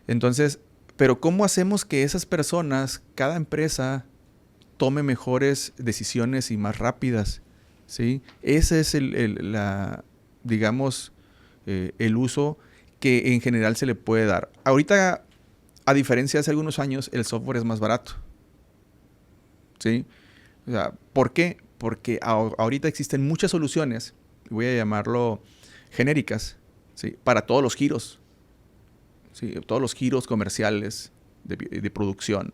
Entonces, pero ¿cómo hacemos que esas personas, cada empresa, tome mejores decisiones y más rápidas? ¿Sí? Ese es digamos, el uso que en general se le puede dar. Ahorita, a diferencia de hace algunos años, el software es más barato. ¿Sí? O sea, ¿por qué? Porque ahorita existen muchas soluciones, voy a llamarlo genéricas, ¿sí? Para todos los giros, ¿sí? Todos los giros comerciales de producción,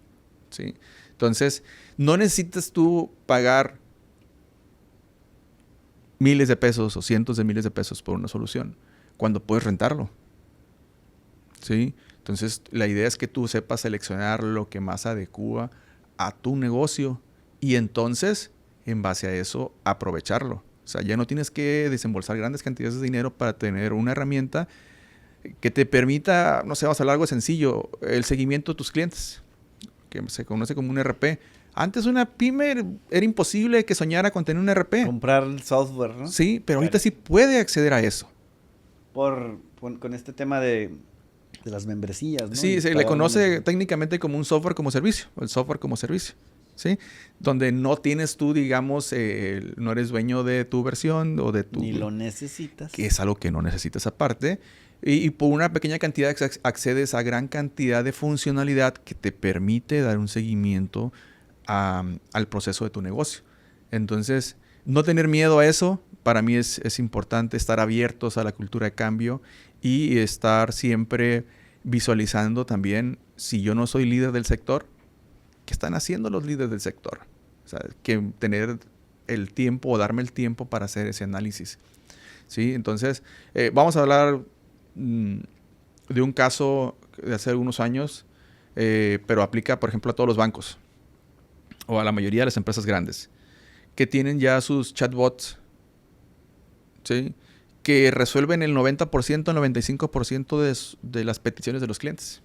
¿sí? Entonces, no necesitas tú pagar miles de pesos o cientos de miles de pesos por una solución cuando puedes rentarlo, ¿sí? Entonces, la idea es que tú sepas seleccionar lo que más adecua a tu negocio y entonces, en base a eso, aprovecharlo. O sea, ya no tienes que desembolsar grandes cantidades de dinero para tener una herramienta que te permita, no sé, vamos a hablar algo sencillo, el seguimiento de tus clientes, que se conoce como un RP. Antes una pyme era imposible que soñara con tener un RP. Comprar el software, ¿no? Sí, pero ahorita sí puede acceder a eso. Con este tema de las membresías, ¿no? Sí, se le conoce técnicamente como un software como servicio, el software como servicio, ¿sí? Donde no tienes tú, digamos, no eres dueño de tu versión o de tu... Ni lo necesitas. Que es algo que no necesitas aparte. Y por una pequeña cantidad accedes a gran cantidad de funcionalidad que te permite dar un seguimiento al proceso de tu negocio. Entonces, no tener miedo a eso, para mí es importante estar abiertos a la cultura de cambio y estar siempre visualizando también, si yo no soy líder del sector, ¿qué están haciendo los líderes del sector? O sea, que tener el tiempo o darme el tiempo para hacer ese análisis, ¿sí? Entonces, vamos a hablar de un caso de hace algunos años, pero aplica, por ejemplo, a todos los bancos o a la mayoría de las empresas grandes que tienen ya sus chatbots, ¿sí? Que resuelven el 90%, el 95% de las peticiones de los clientes.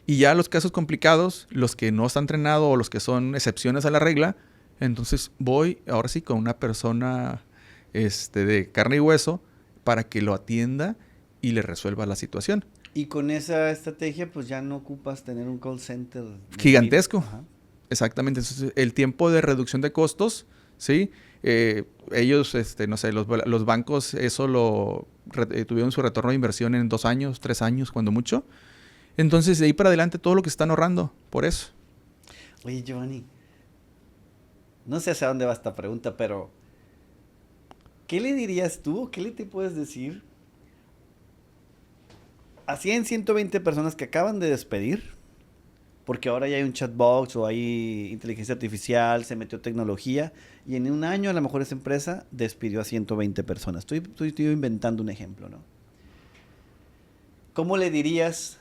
Y ya los casos complicados, los que no están entrenados o los que son excepciones a la regla, entonces voy ahora sí con una persona de carne y hueso para que lo atienda y le resuelva la situación. Y con esa estrategia, pues ya no ocupas tener un call center gigantesco. Exactamente. Entonces, el tiempo de reducción de costos, ¿sí? Ellos, no sé, los bancos, eso tuvieron su retorno de inversión en 2 años, 3 años, cuando mucho. Entonces, de ahí para adelante, todo lo que están ahorrando, por eso. Oye, Giovanni, no sé hacia dónde va esta pregunta, pero ¿qué le dirías tú? ¿Qué te puedes decir a 100, 120 personas que acaban de despedir? Porque ahora ya hay un chatbox o hay inteligencia artificial, se metió tecnología y en un año a lo mejor esa empresa despidió a 120 personas. Estoy inventando un ejemplo, ¿no? ¿Cómo le dirías,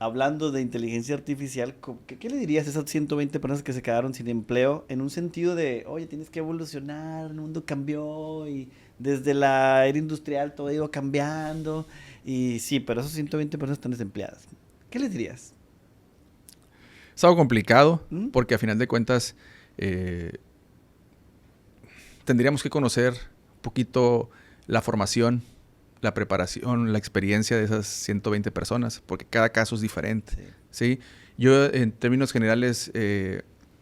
hablando de inteligencia artificial, qué le dirías a esas 120 personas que se quedaron sin empleo en un sentido de, oye, tienes que evolucionar, el mundo cambió y desde la era industrial todo ha ido cambiando y sí, pero esas 120 personas están desempleadas? ¿Qué les dirías? Es algo complicado porque a final de cuentas tendríamos que conocer un poquito la formación, la preparación, la experiencia de esas 120 personas, porque cada caso es diferente, ¿sí? Yo, en términos generales,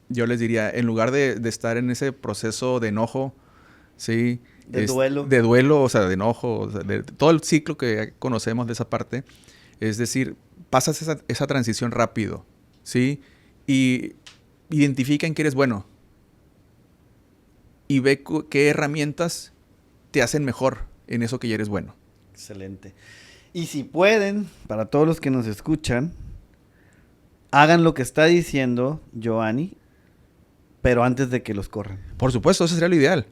yo les diría, en lugar de estar en ese proceso de enojo, ¿sí? De duelo. De duelo, o sea, de enojo, o sea, de todo el ciclo que conocemos de esa parte, es decir, pasas esa transición rápido, ¿sí? Y identifica en qué eres bueno y ve qué herramientas te hacen mejor en eso que ya eres bueno. Excelente. Y si pueden, para todos los que nos escuchan, hagan lo que está diciendo Giovanni, pero antes de que los corran. Por supuesto, eso sería lo ideal.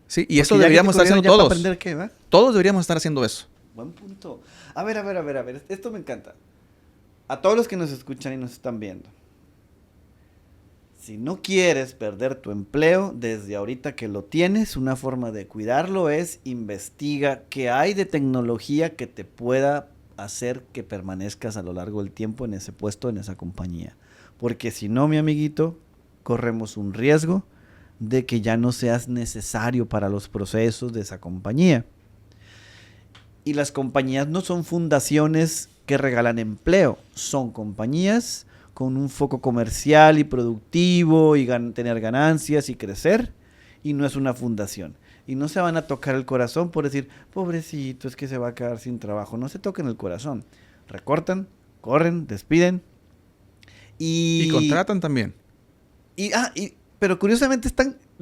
Sí, y porque eso deberíamos estar haciendo todos. Aprender qué, ¿va? Todos deberíamos estar haciendo eso. Buen punto. A ver. Esto me encanta. A todos los que nos escuchan y nos están viendo. Si no quieres perder tu empleo desde ahorita que lo tienes, una forma de cuidarlo es investiga qué hay de tecnología que te pueda hacer que permanezcas a lo largo del tiempo en ese puesto, en esa compañía. Porque si no, mi amiguito, corremos un riesgo de que ya no seas necesario para los procesos de esa compañía. Y las compañías no son fundaciones que regalan empleo, son compañías con un foco comercial y productivo y tener ganancias y crecer, y no es una fundación. Y no se van a tocar el corazón por decir, pobrecito, es que se va a quedar sin trabajo. No se toquen el corazón. Recortan, corren, despiden. Y contratan también. Pero curiosamente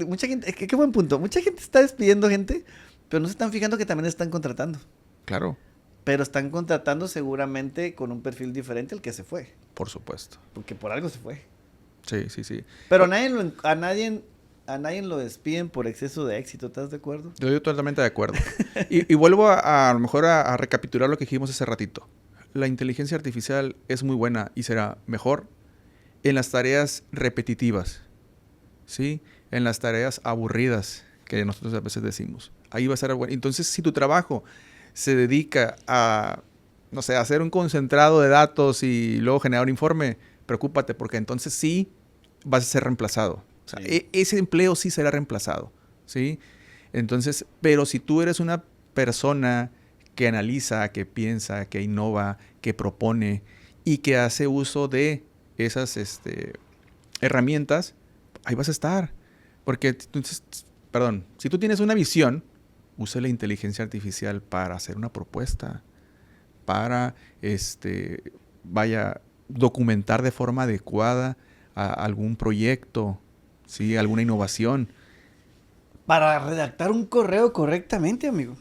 mucha gente, qué buen punto, mucha gente está despidiendo gente, pero no se están fijando que también están contratando. Claro. Pero están contratando seguramente con un perfil diferente al que se fue. Por supuesto. Porque por algo se fue. Sí. Pero a nadie lo despiden por exceso de éxito, ¿estás de acuerdo? Yo estoy totalmente de acuerdo. y vuelvo a lo mejor a recapitular lo que dijimos hace ratito. La inteligencia artificial es muy buena y será mejor en las tareas repetitivas, ¿sí? En las tareas aburridas que nosotros a veces decimos. Ahí va a ser bueno. Entonces, si tu trabajo se dedica a, no sé, a hacer un concentrado de datos y luego generar un informe, preocúpate porque entonces sí vas a ser reemplazado. O sea, sí. Ese empleo sí será reemplazado, ¿sí? Entonces, pero si tú eres una persona que analiza, que piensa, que innova, que propone y que hace uso de esas herramientas, ahí vas a estar. Porque, entonces, si tú tienes una visión, usa la inteligencia artificial para hacer una propuesta, para, documentar de forma adecuada algún proyecto, ¿sí? Alguna innovación. Para redactar un correo correctamente, amigo.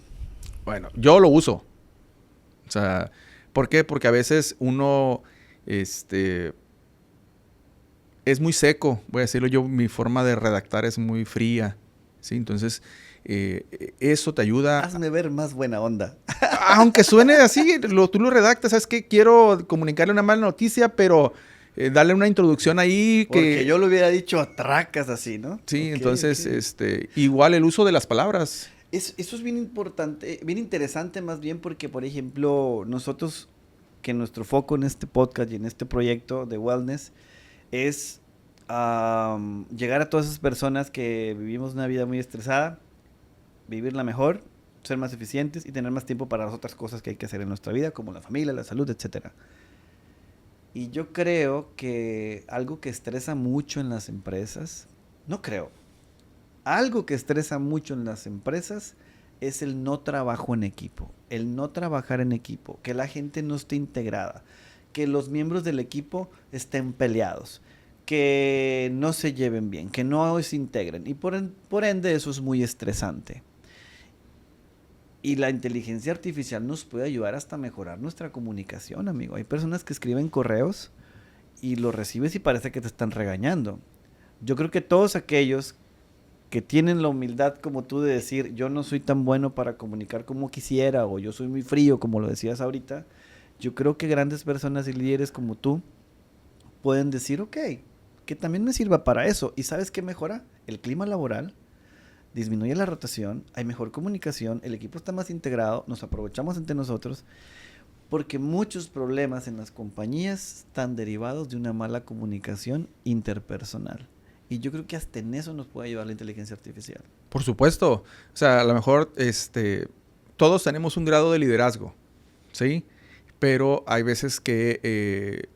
Bueno, yo lo uso. O sea, ¿por qué? Porque a veces uno, es muy seco, voy a decirlo yo, mi forma de redactar es muy fría, ¿sí? Entonces, eso te ayuda. Hazme ver más buena onda. Aunque suene así, tú lo redactas, ¿sabes qué? Quiero comunicarle una mala noticia, pero darle una introducción ahí que... Porque yo lo hubiera dicho a tracas así, ¿no? Sí, okay, entonces, igual el uso de las palabras. Eso es bien importante, bien interesante más bien porque, por ejemplo, nosotros, que nuestro foco en este podcast y en este proyecto de wellness es llegar a todas esas personas que vivimos una vida muy estresada, vivirla mejor, ser más eficientes y tener más tiempo para las otras cosas que hay que hacer en nuestra vida, como la familia, la salud, etcétera. Y yo creo que algo que estresa mucho en las empresas, algo que estresa mucho en las empresas es el no trabajo en equipo, el no trabajar en equipo, que la gente no esté integrada, que los miembros del equipo estén peleados, que no se lleven bien, que no se integren. Y por ende eso es muy estresante. Y la inteligencia artificial nos puede ayudar hasta a mejorar nuestra comunicación, amigo. Hay personas que escriben correos y los recibes y parece que te están regañando. Yo creo que todos aquellos que tienen la humildad como tú de decir, yo no soy tan bueno para comunicar como quisiera, o yo soy muy frío, como lo decías ahorita, yo creo que grandes personas y líderes como tú pueden decir, ok, que también me sirva para eso. ¿Y sabes qué mejora? El clima laboral. Disminuye la rotación, hay mejor comunicación, el equipo está más integrado, nos aprovechamos entre nosotros, porque muchos problemas en las compañías están derivados de una mala comunicación interpersonal. Y yo creo que hasta en eso nos puede ayudar la inteligencia artificial. Por supuesto. O sea, a lo mejor todos tenemos un grado de liderazgo, ¿sí? Pero hay veces que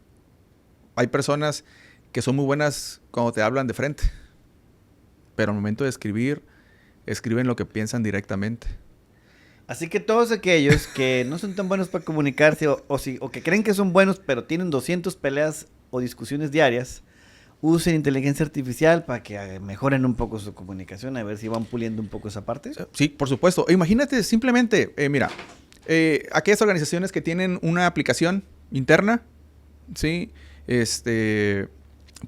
hay personas que son muy buenas cuando te hablan de frente, pero al momento de escriben lo que piensan directamente. Así que todos aquellos que no son tan buenos para comunicarse o que creen que son buenos pero tienen 200 peleas o discusiones diarias, usen inteligencia artificial para que mejoren un poco su comunicación, a ver si van puliendo un poco esa parte. Sí, por supuesto. Imagínate simplemente, mira, aquellas organizaciones que tienen una aplicación interna, ¿sí?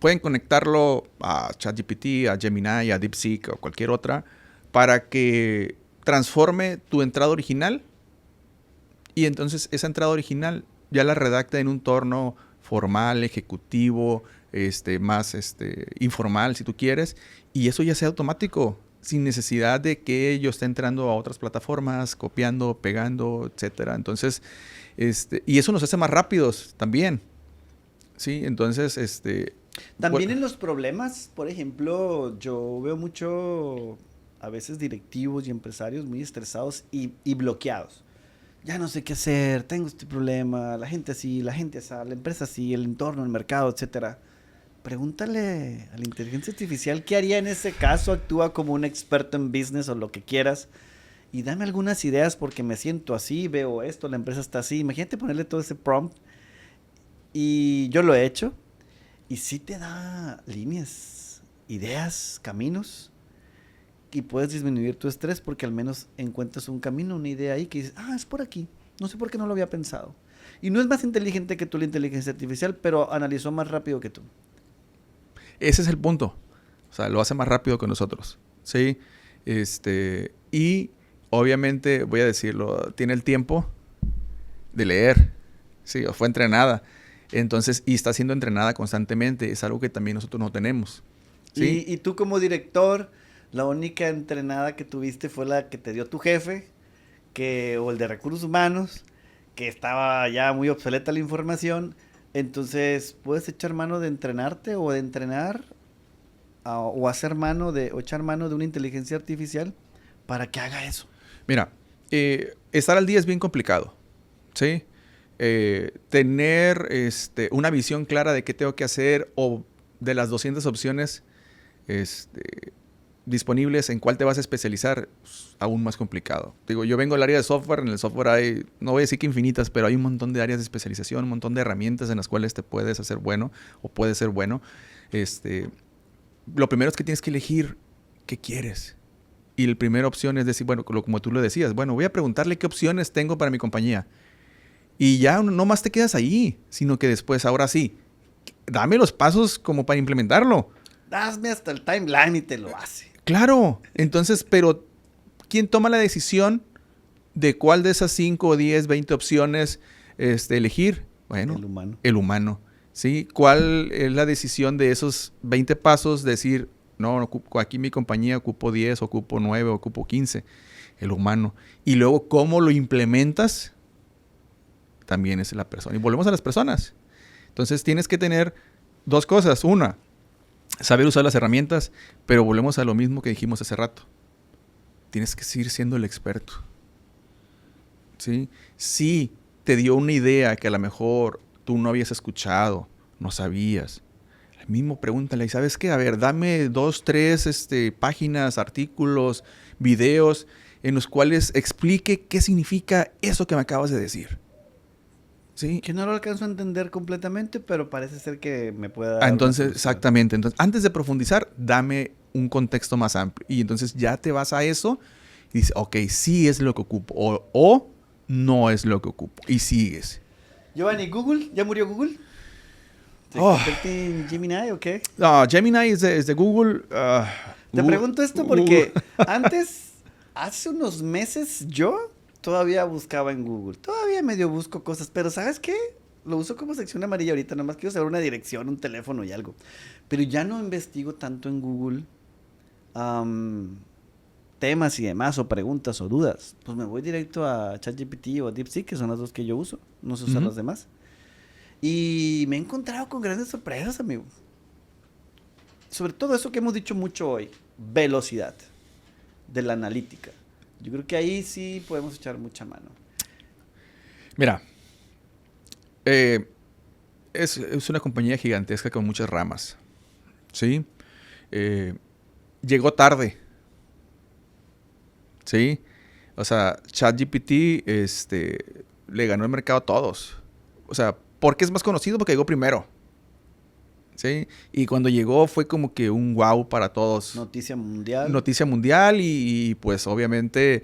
Pueden conectarlo a ChatGPT, a Gemini, a DeepSeek o cualquier otra para que transforme tu entrada original y entonces esa entrada original ya la redacta en un tono formal, ejecutivo, más informal si tú quieres, y eso ya sea automático, sin necesidad de que yo esté entrando a otras plataformas, copiando, pegando, etcétera. Entonces, y eso nos hace más rápidos también. Sí, entonces, También en los problemas, por ejemplo, yo veo mucho, a veces directivos y empresarios muy estresados y bloqueados. Ya no sé qué hacer, tengo este problema, la gente así, la gente así, la empresa así, el entorno, el mercado, etcétera. Pregúntale a la inteligencia artificial qué haría en ese caso, actúa como un experto en business o lo que quieras y dame algunas ideas porque me siento así, veo esto, la empresa está así. Imagínate ponerle todo ese prompt y yo lo he hecho y sí te da líneas, ideas, caminos y puedes disminuir tu estrés porque al menos encuentras un camino, una idea ahí que dices, es por aquí, no sé por qué no lo había pensado. Y no es más inteligente que tú la inteligencia artificial, pero analizó más rápido que tú. ese es el punto. O sea, lo hace más rápido que nosotros. ¿Sí? Y obviamente, voy a decirlo, tiene el tiempo de leer. Sí, o fue entrenada. Entonces, y está siendo entrenada constantemente. Es algo que también nosotros no tenemos. ¿Sí? Y tú como director, la única entrenada que tuviste fue la que te dio tu jefe, o el de recursos humanos, que estaba ya muy obsoleta la información. Entonces, puedes echar mano de entrenarte o de entrenar o hacer mano o echar mano de una inteligencia artificial para que haga eso. Mira, estar al día es bien complicado. ¿Sí? Tener una visión clara de qué tengo que hacer o de las 200 opciones disponibles, en cuál te vas a especializar, es aún más complicado. Digo, yo vengo del área de software. En el software hay, no voy a decir que infinitas, pero hay un montón de áreas de especialización, un montón de herramientas en las cuales te puedes hacer bueno o puedes ser bueno. Lo primero es que tienes que elegir qué quieres. Y la primera opción es decir, bueno, como tú lo decías, bueno, voy a preguntarle qué opciones tengo para mi compañía. Y ya no más te quedas ahí, sino que después, ahora sí, dame los pasos como para implementarlo. Hazme hasta el timeline y te lo hace. Claro. Entonces, pero ¿quién toma la decisión de cuál de esas 5, 10, 20 opciones elegir? Bueno, El humano. El humano. ¿Sí? ¿Cuál es la decisión de esos 20 pasos? Decir, no, aquí mi compañía ocupo 10, ocupo 9, ocupo 15. El humano. Y luego, ¿cómo lo implementas? También es la persona. Y volvemos a las personas. Entonces, tienes que tener dos cosas. Una, saber usar las herramientas, pero volvemos a lo mismo que dijimos hace rato. Tienes que seguir siendo el experto. ¿Sí? Sí, te dio una idea que a lo mejor tú no habías escuchado, no sabías. El mismo pregúntale, ¿y sabes qué? A ver, dame 2, 3 páginas, artículos, videos en los cuales explique qué significa eso que me acabas de decir. ¿Sí? Que no lo alcanzo a entender completamente, pero parece ser que me pueda dar Entonces, exactamente. Entonces, antes de profundizar, dame un contexto más amplio. Y entonces ya te vas a eso y dices, ok, sí es lo que ocupo. O no es lo que ocupo. Y sigues. Giovanni, ¿Google? ¿Ya murió Google? ¿Se convierte en Gemini o qué? No, Gemini es de Google. Te pregunto esto porque antes, hace unos meses, yo todavía buscaba en Google. Todavía medio busco cosas, pero ¿sabes qué? Lo uso como sección amarilla ahorita, nomás quiero saber una dirección, un teléfono y algo. Pero ya no investigo tanto en Google temas y demás, o preguntas o dudas. Pues me voy directo a ChatGPT o a DeepSeek, que son las dos que yo uso. No sé usar las demás. Y me he encontrado con grandes sorpresas, amigo. Sobre todo eso que hemos dicho mucho hoy, velocidad de la analítica. Yo creo que ahí sí podemos echar mucha mano. Mira, es una compañía gigantesca con muchas ramas, ¿sí? Llegó tarde, ¿sí? O sea, ChatGPT le ganó el mercado a todos. O sea, ¿por qué es más conocido? Porque llegó primero. ¿Sí? Y cuando llegó fue como que un wow para todos. Noticia mundial. Noticia mundial y pues obviamente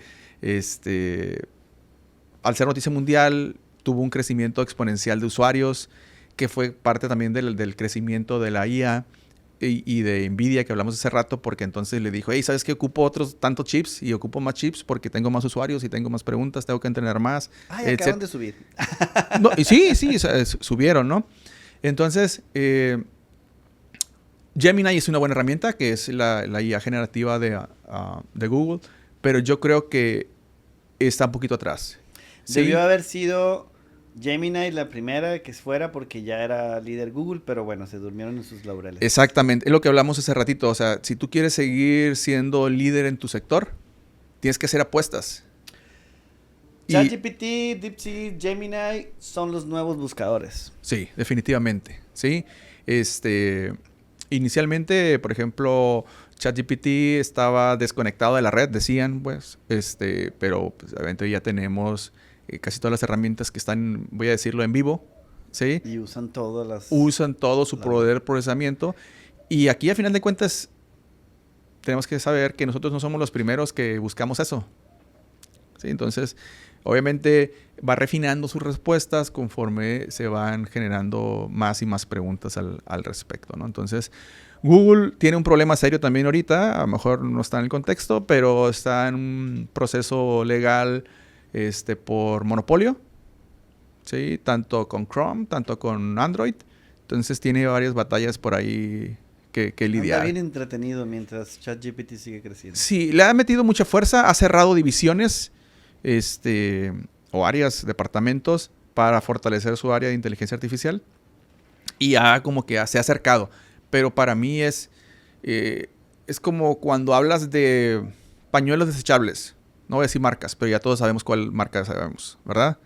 al ser noticia mundial tuvo un crecimiento exponencial de usuarios que fue parte también del crecimiento de la IA y de Nvidia que hablamos hace rato, porque entonces le dijo, hey, ¿sabes qué? Ocupo otros tantos chips y ocupo más chips porque tengo más usuarios y tengo más preguntas, tengo que entrenar más. Ay, acaban de subir. No, y sí, subieron, ¿no? Entonces, Gemini es una buena herramienta, que es la IA generativa de Google, pero yo creo que está un poquito atrás. ¿Sí? Debió haber sido Gemini, la primera que fuera porque ya era líder Google, pero bueno, se durmieron en sus laureles. Exactamente, es lo que hablamos hace ratito. O sea, si tú quieres seguir siendo líder en tu sector, tienes que hacer apuestas. ChatGPT, DeepSeek, Gemini son los nuevos buscadores. Sí, definitivamente, ¿sí? Inicialmente, por ejemplo, ChatGPT estaba desconectado de la red, decían, pues, pero pues, obviamente ya tenemos casi todas las herramientas que están, voy a decirlo, en vivo, ¿sí? Y usan todas las... Usan todo su poder de procesamiento. Y aquí, a final de cuentas, tenemos que saber que nosotros no somos los primeros que buscamos eso, ¿sí? Entonces, obviamente va refinando sus respuestas conforme se van generando más y más preguntas al respecto, ¿no? Entonces, Google tiene un problema serio también ahorita, a lo mejor no está en el contexto, pero está en un proceso legal por monopolio, ¿sí? Tanto con Chrome, tanto con Android. Entonces tiene varias batallas por ahí que lidiar. Anda bien entretenido mientras ChatGPT sigue creciendo. Sí, le ha metido mucha fuerza, ha cerrado divisiones o áreas, departamentos para fortalecer su área de inteligencia artificial y como que se ha acercado. Pero para mí es como cuando hablas de pañuelos desechables. No voy a decir marcas, pero ya todos sabemos cuál marca sabemos, ¿verdad?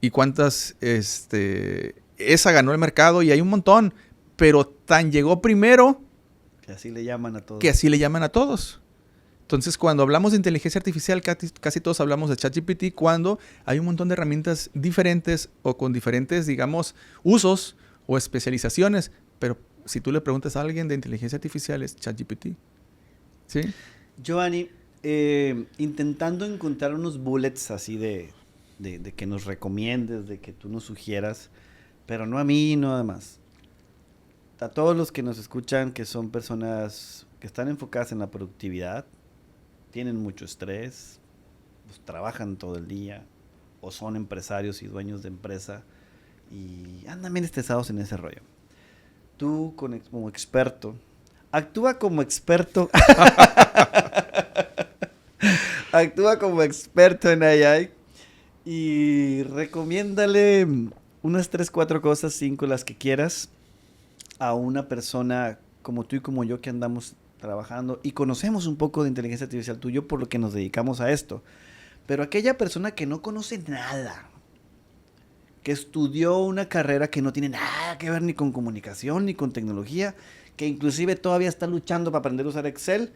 Y cuántas, esa ganó el mercado y hay un montón, pero tan llegó primero que así le llaman a todos. Que así le llaman a todos. Entonces, cuando hablamos de inteligencia artificial, casi todos hablamos de ChatGPT, cuando hay un montón de herramientas diferentes o con diferentes, digamos, usos o especializaciones. Pero si tú le preguntas a alguien de inteligencia artificial, es ChatGPT. ¿Sí? Giovanni, intentando encontrar unos bullets así de que nos recomiendes, de que tú nos sugieras, pero no a mí, no además. A todos los que nos escuchan, que son personas que están enfocadas en la productividad, tienen mucho estrés, pues, trabajan todo el día, o son empresarios y dueños de empresa, y andan bien estresados en ese rollo. Tú, como experto, actúa como experto. Actúa como experto en AI y recomiéndale unas 3, 4 cosas, 5 las que quieras, a una persona como tú y como yo que andamos trabajando y conocemos un poco de inteligencia artificial, tú y yo, por lo que nos dedicamos a esto. Pero aquella persona que no conoce nada, que estudió una carrera que no tiene nada que ver ni con comunicación ni con tecnología, que inclusive todavía está luchando para aprender a usar Excel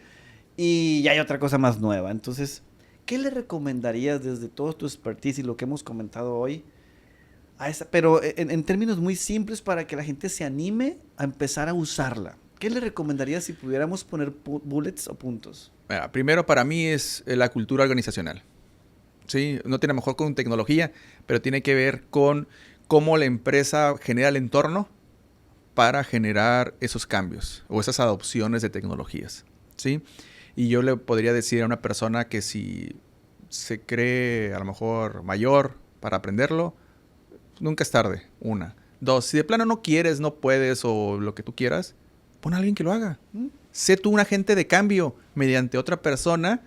y ya hay otra cosa más nueva. Entonces, ¿qué le recomendarías desde todo tu expertise y lo que hemos comentado hoy a esa, pero en términos muy simples para que la gente se anime a empezar a usarla? ¿Qué le recomendarías si pudiéramos poner bullets o puntos? Primero, para mí es la cultura organizacional. Sí, no tiene a lo mejor con tecnología, pero tiene que ver con cómo la empresa genera el entorno para generar esos cambios o esas adopciones de tecnologías, ¿sí? Y yo le podría decir a una persona que si se cree a lo mejor mayor para aprenderlo, nunca es tarde, 1. 2, si de plano no quieres, no puedes o lo que tú quieras, pon a alguien que lo haga. Sé tú un agente de cambio mediante otra persona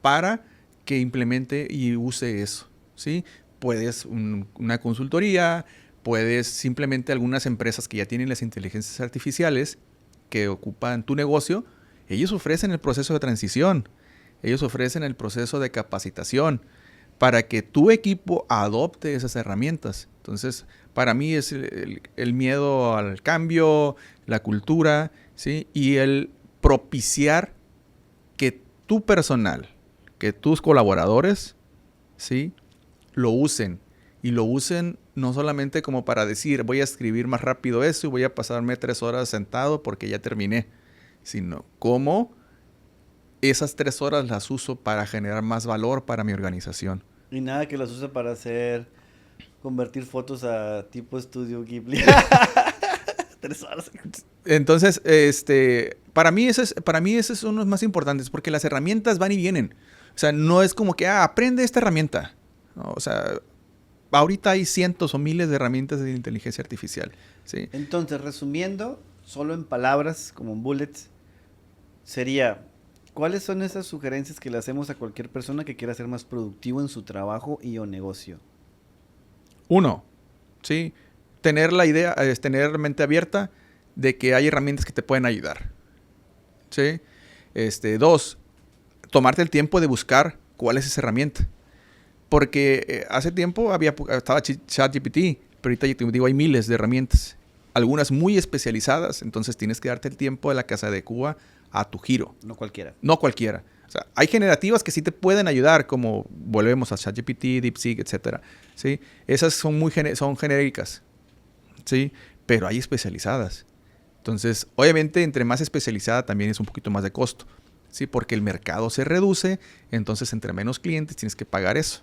para que implemente y use eso, ¿sí? Puedes una consultoría, puedes simplemente algunas empresas que ya tienen las inteligencias artificiales que ocupan tu negocio, ellos ofrecen el proceso de transición, ellos ofrecen el proceso de capacitación para que tu equipo adopte esas herramientas. Entonces, para mí es el miedo al cambio, la cultura, ¿sí? Y el propiciar que tu personal, que tus colaboradores, ¿sí? Lo usen. Y lo usen no solamente como para decir, voy a escribir más rápido eso y voy a pasarme 3 horas sentado porque ya terminé. Sino como esas 3 horas las uso para generar más valor para mi organización. Y nada que las use para convertir fotos a tipo estudio Ghibli. 3 horas. Entonces, para mí esos son los más importantes porque las herramientas van y vienen. O sea, no es como que, aprende esta herramienta. No, o sea, ahorita hay cientos o miles de herramientas de inteligencia artificial, ¿sí? Entonces, resumiendo, solo en palabras, como en bullets, sería, ¿cuáles son esas sugerencias que le hacemos a cualquier persona que quiera ser más productivo en su trabajo y o negocio? 1, ¿sí? Tener la idea, tener mente abierta de que hay herramientas que te pueden ayudar, ¿sí? 2, tomarte el tiempo de buscar cuál es esa herramienta. Porque hace tiempo estaba ChatGPT, pero ahorita te digo, hay miles de herramientas. Algunas muy especializadas, entonces tienes que darte el tiempo de la casa de Cuba a tu giro. No cualquiera. No cualquiera. O sea, hay generativas que sí te pueden ayudar, como volvemos a ChatGPT, DeepSeek, etcétera, ¿sí? Esas son son genéricas, ¿sí? Pero hay especializadas. Entonces, obviamente, entre más especializada también es un poquito más de costo, ¿sí? Porque el mercado se reduce, entonces entre menos clientes tienes que pagar eso,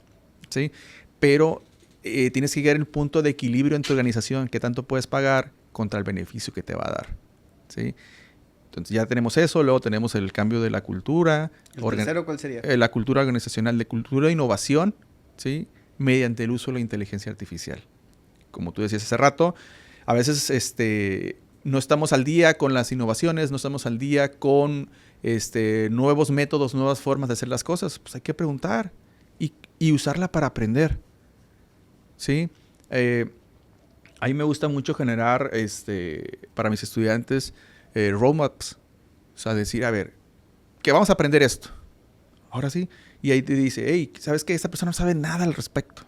¿sí? Pero tienes que llegar al punto de equilibrio en tu organización, qué tanto puedes pagar contra el beneficio que te va a dar, ¿sí? Entonces ya tenemos eso, luego tenemos el cambio de la cultura. ¿El tercero cuál sería? La cultura organizacional, de cultura de innovación, ¿sí? Mediante el uso de la inteligencia artificial. Como tú decías hace rato, a veces no estamos al día con las innovaciones, no estamos al día con nuevos métodos, nuevas formas de hacer las cosas. Pues hay que preguntar y usarla para aprender, ¿sí? A mí me gusta mucho generar para mis estudiantes roadmaps. O sea, decir, a ver, que vamos a aprender esto. Ahora sí. Y ahí te dice, hey, ¿sabes qué? Esta persona no sabe nada al respecto.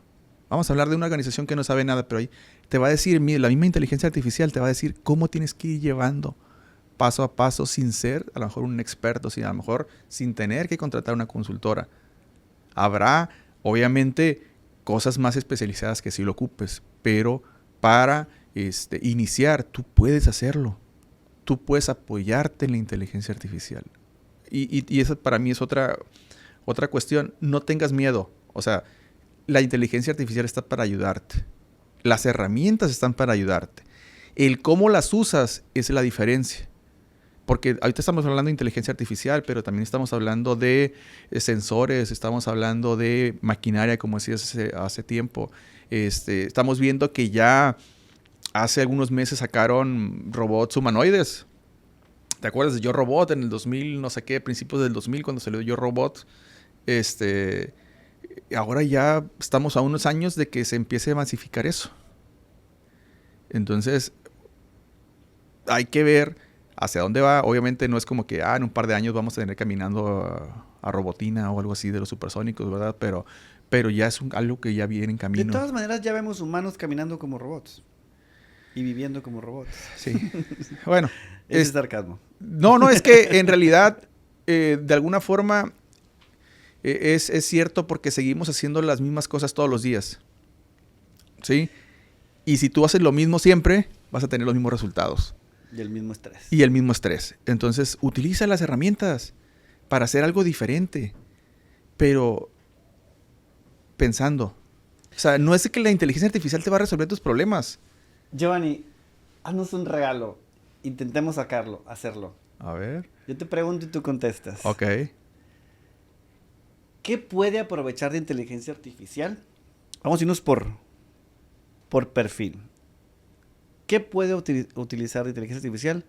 Vamos a hablar de una organización que no sabe nada, pero ahí te va a decir, la misma inteligencia artificial te va a decir cómo tienes que ir llevando paso a paso sin ser a lo mejor un experto, a lo mejor sin tener que contratar una consultora. Habrá, obviamente, cosas más especializadas que sí lo ocupes, pero para iniciar, tú puedes hacerlo. Tú puedes apoyarte en la inteligencia artificial. Y eso para mí es otra cuestión. No tengas miedo. O sea, la inteligencia artificial está para ayudarte. Las herramientas están para ayudarte. El cómo las usas es la diferencia. Porque ahorita estamos hablando de inteligencia artificial, pero también estamos hablando de sensores, estamos hablando de maquinaria, como decías hace tiempo. Estamos viendo que ya hace algunos meses sacaron robots humanoides. ¿Te acuerdas de Yo Robot en el 2000, no sé qué, principios del 2000 cuando salió Yo Robot? Ahora ya estamos a unos años de que se empiece a masificar eso. Entonces, hay que ver hacia dónde va. Obviamente no es como que en un par de años vamos a tener caminando a robotina o algo así de los supersónicos, ¿verdad? Pero ya es algo que ya viene en camino. De todas maneras, ya vemos humanos caminando como robots. Y viviendo como robots. Sí. Bueno. Es sarcasmo. No, es que en realidad, de alguna forma, es cierto porque seguimos haciendo las mismas cosas todos los días. ¿Sí? Y si tú haces lo mismo siempre, vas a tener los mismos resultados. Y el mismo estrés. Y el mismo estrés. Entonces, utiliza las herramientas para hacer algo diferente. Pero pensando. O sea, no es que la inteligencia artificial te va a resolver tus problemas. Giovanni, haznos un regalo. Intentemos hacerlo. A ver. Yo te pregunto y tú contestas. Ok. ¿Qué puede aprovechar de inteligencia artificial? Vamos a irnos por perfil. ¿Qué puede utilizar de inteligencia artificial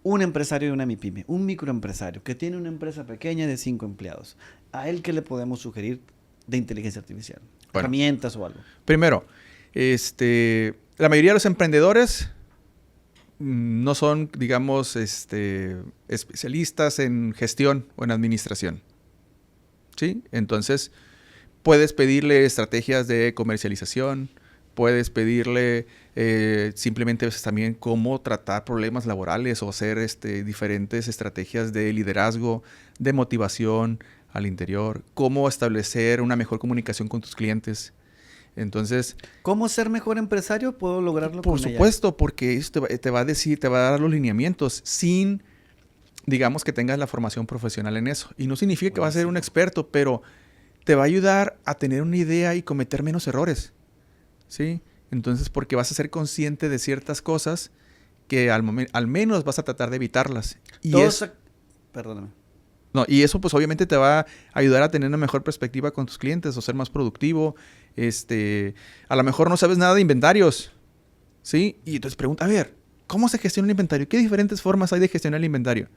un empresario de una MIPYME? Un microempresario que tiene una empresa pequeña de 5 empleados. ¿A él qué le podemos sugerir de inteligencia artificial? Bueno, herramientas o algo. Primero, la mayoría de los emprendedores no son, digamos, especialistas en gestión o en administración. ¿Sí? Entonces, puedes pedirle estrategias de comercialización, puedes pedirle simplemente también cómo tratar problemas laborales o hacer diferentes estrategias de liderazgo, de motivación al interior, cómo establecer una mejor comunicación con tus clientes. Entonces, ¿cómo ser mejor empresario? ¿Puedo lograrlo con ella? Por supuesto, porque eso te va a decir, te va a dar los lineamientos sin, digamos, que tengas la formación profesional en eso. Y no significa que vas a ser un experto, pero te va a ayudar a tener una idea y cometer menos errores. ¿Sí? Entonces, porque vas a ser consciente de ciertas cosas que al menos vas a tratar de evitarlas. Y Perdóname. No, y eso pues obviamente te va a ayudar a tener una mejor perspectiva con tus clientes o ser más productivo. A lo mejor no sabes nada de inventarios, ¿sí? Y entonces pregunta, a ver, ¿cómo se gestiona un inventario? ¿Qué diferentes formas hay de gestionar el inventario?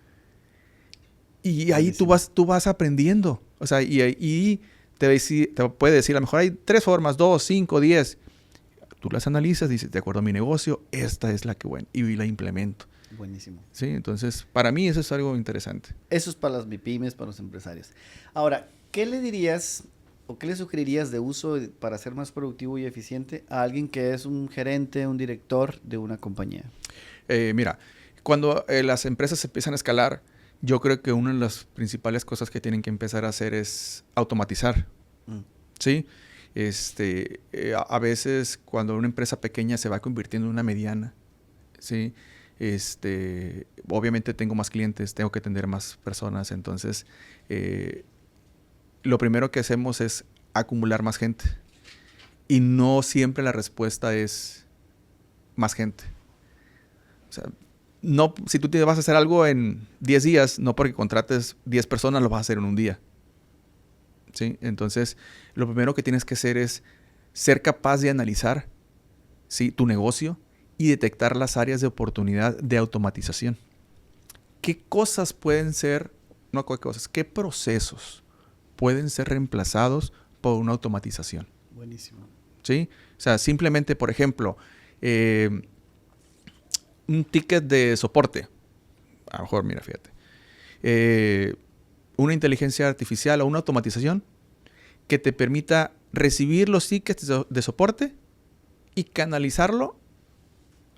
Y ahí tú vas aprendiendo. O sea, y te puede decir, a lo mejor hay 3 formas, 2, 5, 10. Tú las analizas, dices, de acuerdo a mi negocio, esta es la que bueno, y la implemento. Buenísimo. Sí, entonces, para mí eso es algo interesante. Eso es para las MIPYMES, para los empresarios. Ahora, ¿qué le dirías o qué le sugerirías de uso para ser más productivo y eficiente a alguien que es un gerente, un director de una compañía? Mira, cuando las empresas empiezan a escalar, yo creo que una de las principales cosas que tienen que empezar a hacer es automatizar. ¿Sí? A veces cuando una empresa pequeña se va convirtiendo en una mediana, ¿sí? Obviamente tengo más clientes, tengo que atender más personas, entonces lo primero que hacemos es acumular más gente. Y no siempre la respuesta es más gente. O sea, no, si tú te vas a hacer algo en 10 días, no porque contrates 10 personas, lo vas a hacer en un día. ¿Sí? Entonces, lo primero que tienes que hacer es ser capaz de analizar, ¿sí?, tu negocio y detectar las áreas de oportunidad de automatización. ¿Qué cosas pueden ser, no qué cosas, qué procesos pueden ser reemplazados por una automatización? Buenísimo. ¿Sí? O sea, simplemente, por ejemplo, un ticket de soporte. A lo mejor, mira, fíjate. Una inteligencia artificial o una automatización que te permita recibir los tickets de soporte y canalizarlo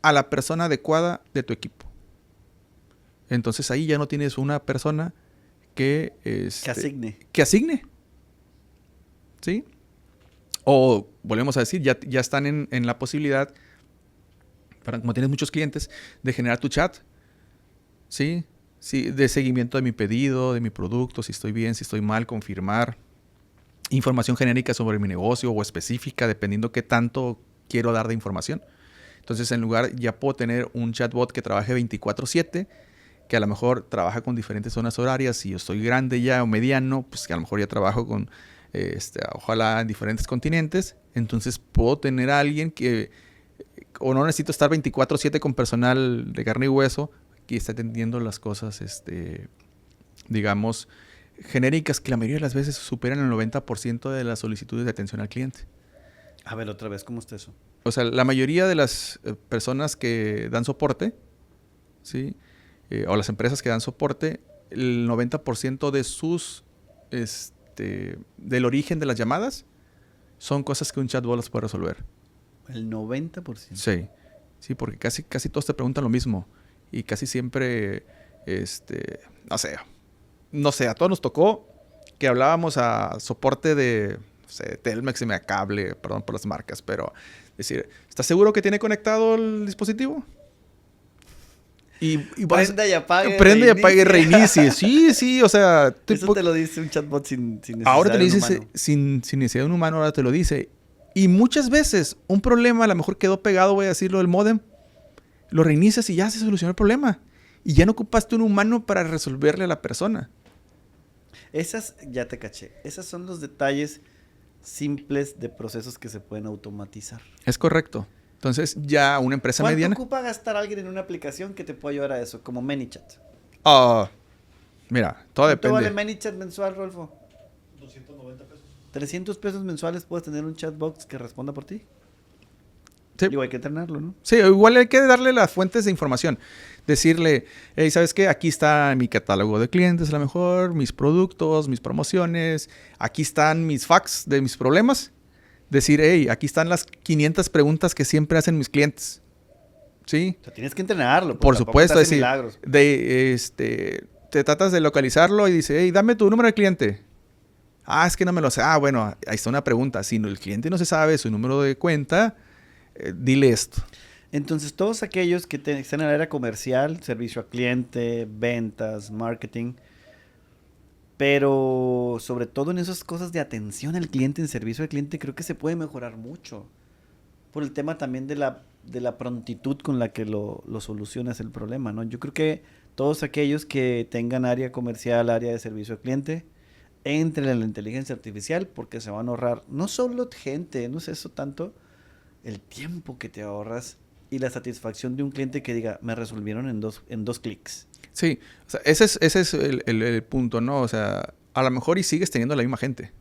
a la persona adecuada de tu equipo. Entonces ahí ya no tienes una persona que asigne. ¿Sí? O volvemos a decir, ya están en la posibilidad, como tienes muchos clientes, de generar tu chat. ¿Sí? Sí, de seguimiento de mi pedido, de mi producto, si estoy bien, si estoy mal, confirmar. Información genérica sobre mi negocio o específica, dependiendo qué tanto quiero dar de información. Entonces, en lugar, ya puedo tener un chatbot que trabaje 24/7, que a lo mejor trabaja con diferentes zonas horarias. Si yo estoy grande ya o mediano, pues que a lo mejor ya trabajo con, ojalá en diferentes continentes. Entonces, puedo tener a alguien que, o no necesito estar 24/7 con personal de carne y hueso, que está atendiendo las cosas, digamos, genéricas, que la mayoría de las veces superan el 90% de las solicitudes de atención al cliente. A ver, otra vez, ¿cómo está eso? O sea, la mayoría de las personas que dan soporte, ¿sí? O las empresas que dan soporte, el 90% de sus, del origen de las llamadas, son cosas que un chatbot las puede resolver. ¿El 90%? Sí. Sí, porque casi todos te preguntan lo mismo. Y casi siempre, no sé, a todos nos tocó que hablábamos a soporte de, no sé, Telmex y Megacable, perdón por las marcas, pero decir, ¿estás seguro que tiene conectado el dispositivo? Y prenda y apague. Prende y apague y reinicie. Sí, o sea... Eso te lo dice un chatbot sin necesidad ahora te lo dice de un humano. sin necesidad de un humano, ahora te lo dice. Y muchas veces un problema a lo mejor quedó pegado, voy a decirlo, del módem. Lo reinicias y ya se solucionó el problema. Y ya no ocupaste un humano para resolverle a la persona. Ya te caché. Esos son los detalles simples de procesos que se pueden automatizar. Es correcto. Entonces, ya una empresa mediana... ¿Cuánto ocupa gastar alguien en una aplicación que te pueda ayudar a eso? Como ManyChat. Mira, todo depende. ¿Cuánto vale ManyChat mensual, Rolfo? 290 pesos. 300 pesos mensuales puedes tener un chatbot que responda por ti. Sí. Digo, hay que tenerlo, ¿no? Sí, igual hay que darle las fuentes de información. Decirle, hey, ¿sabes qué? Aquí está mi catálogo de clientes, a lo mejor, mis productos, mis promociones. Aquí están mis facts de mis problemas. Decir, hey, aquí están las 500 preguntas que siempre hacen mis clientes. ¿Sí? O sea, tienes que entrenarlo. Por supuesto. Es decir, te tratas de localizarlo y dice, hey, dame tu número de cliente. Es que no me lo sé. Bueno, ahí está una pregunta. Si el cliente no se sabe su número de cuenta... dile esto. Entonces, todos aquellos que están en el área comercial, servicio a cliente, ventas, marketing, pero sobre todo en esas cosas de atención al cliente, en servicio al cliente, creo que se puede mejorar mucho. Por el tema también de la prontitud con la que lo solucionas el problema, ¿no? Yo creo que todos aquellos que tengan área comercial, área de servicio al cliente, entren en la inteligencia artificial porque se van a ahorrar no solo gente, no sé eso tanto, el tiempo que te ahorras y la satisfacción de un cliente que diga, me resolvieron en dos clics. Sí, o sea, ese es el punto, ¿no? O sea, a lo mejor y sigues teniendo la misma gente.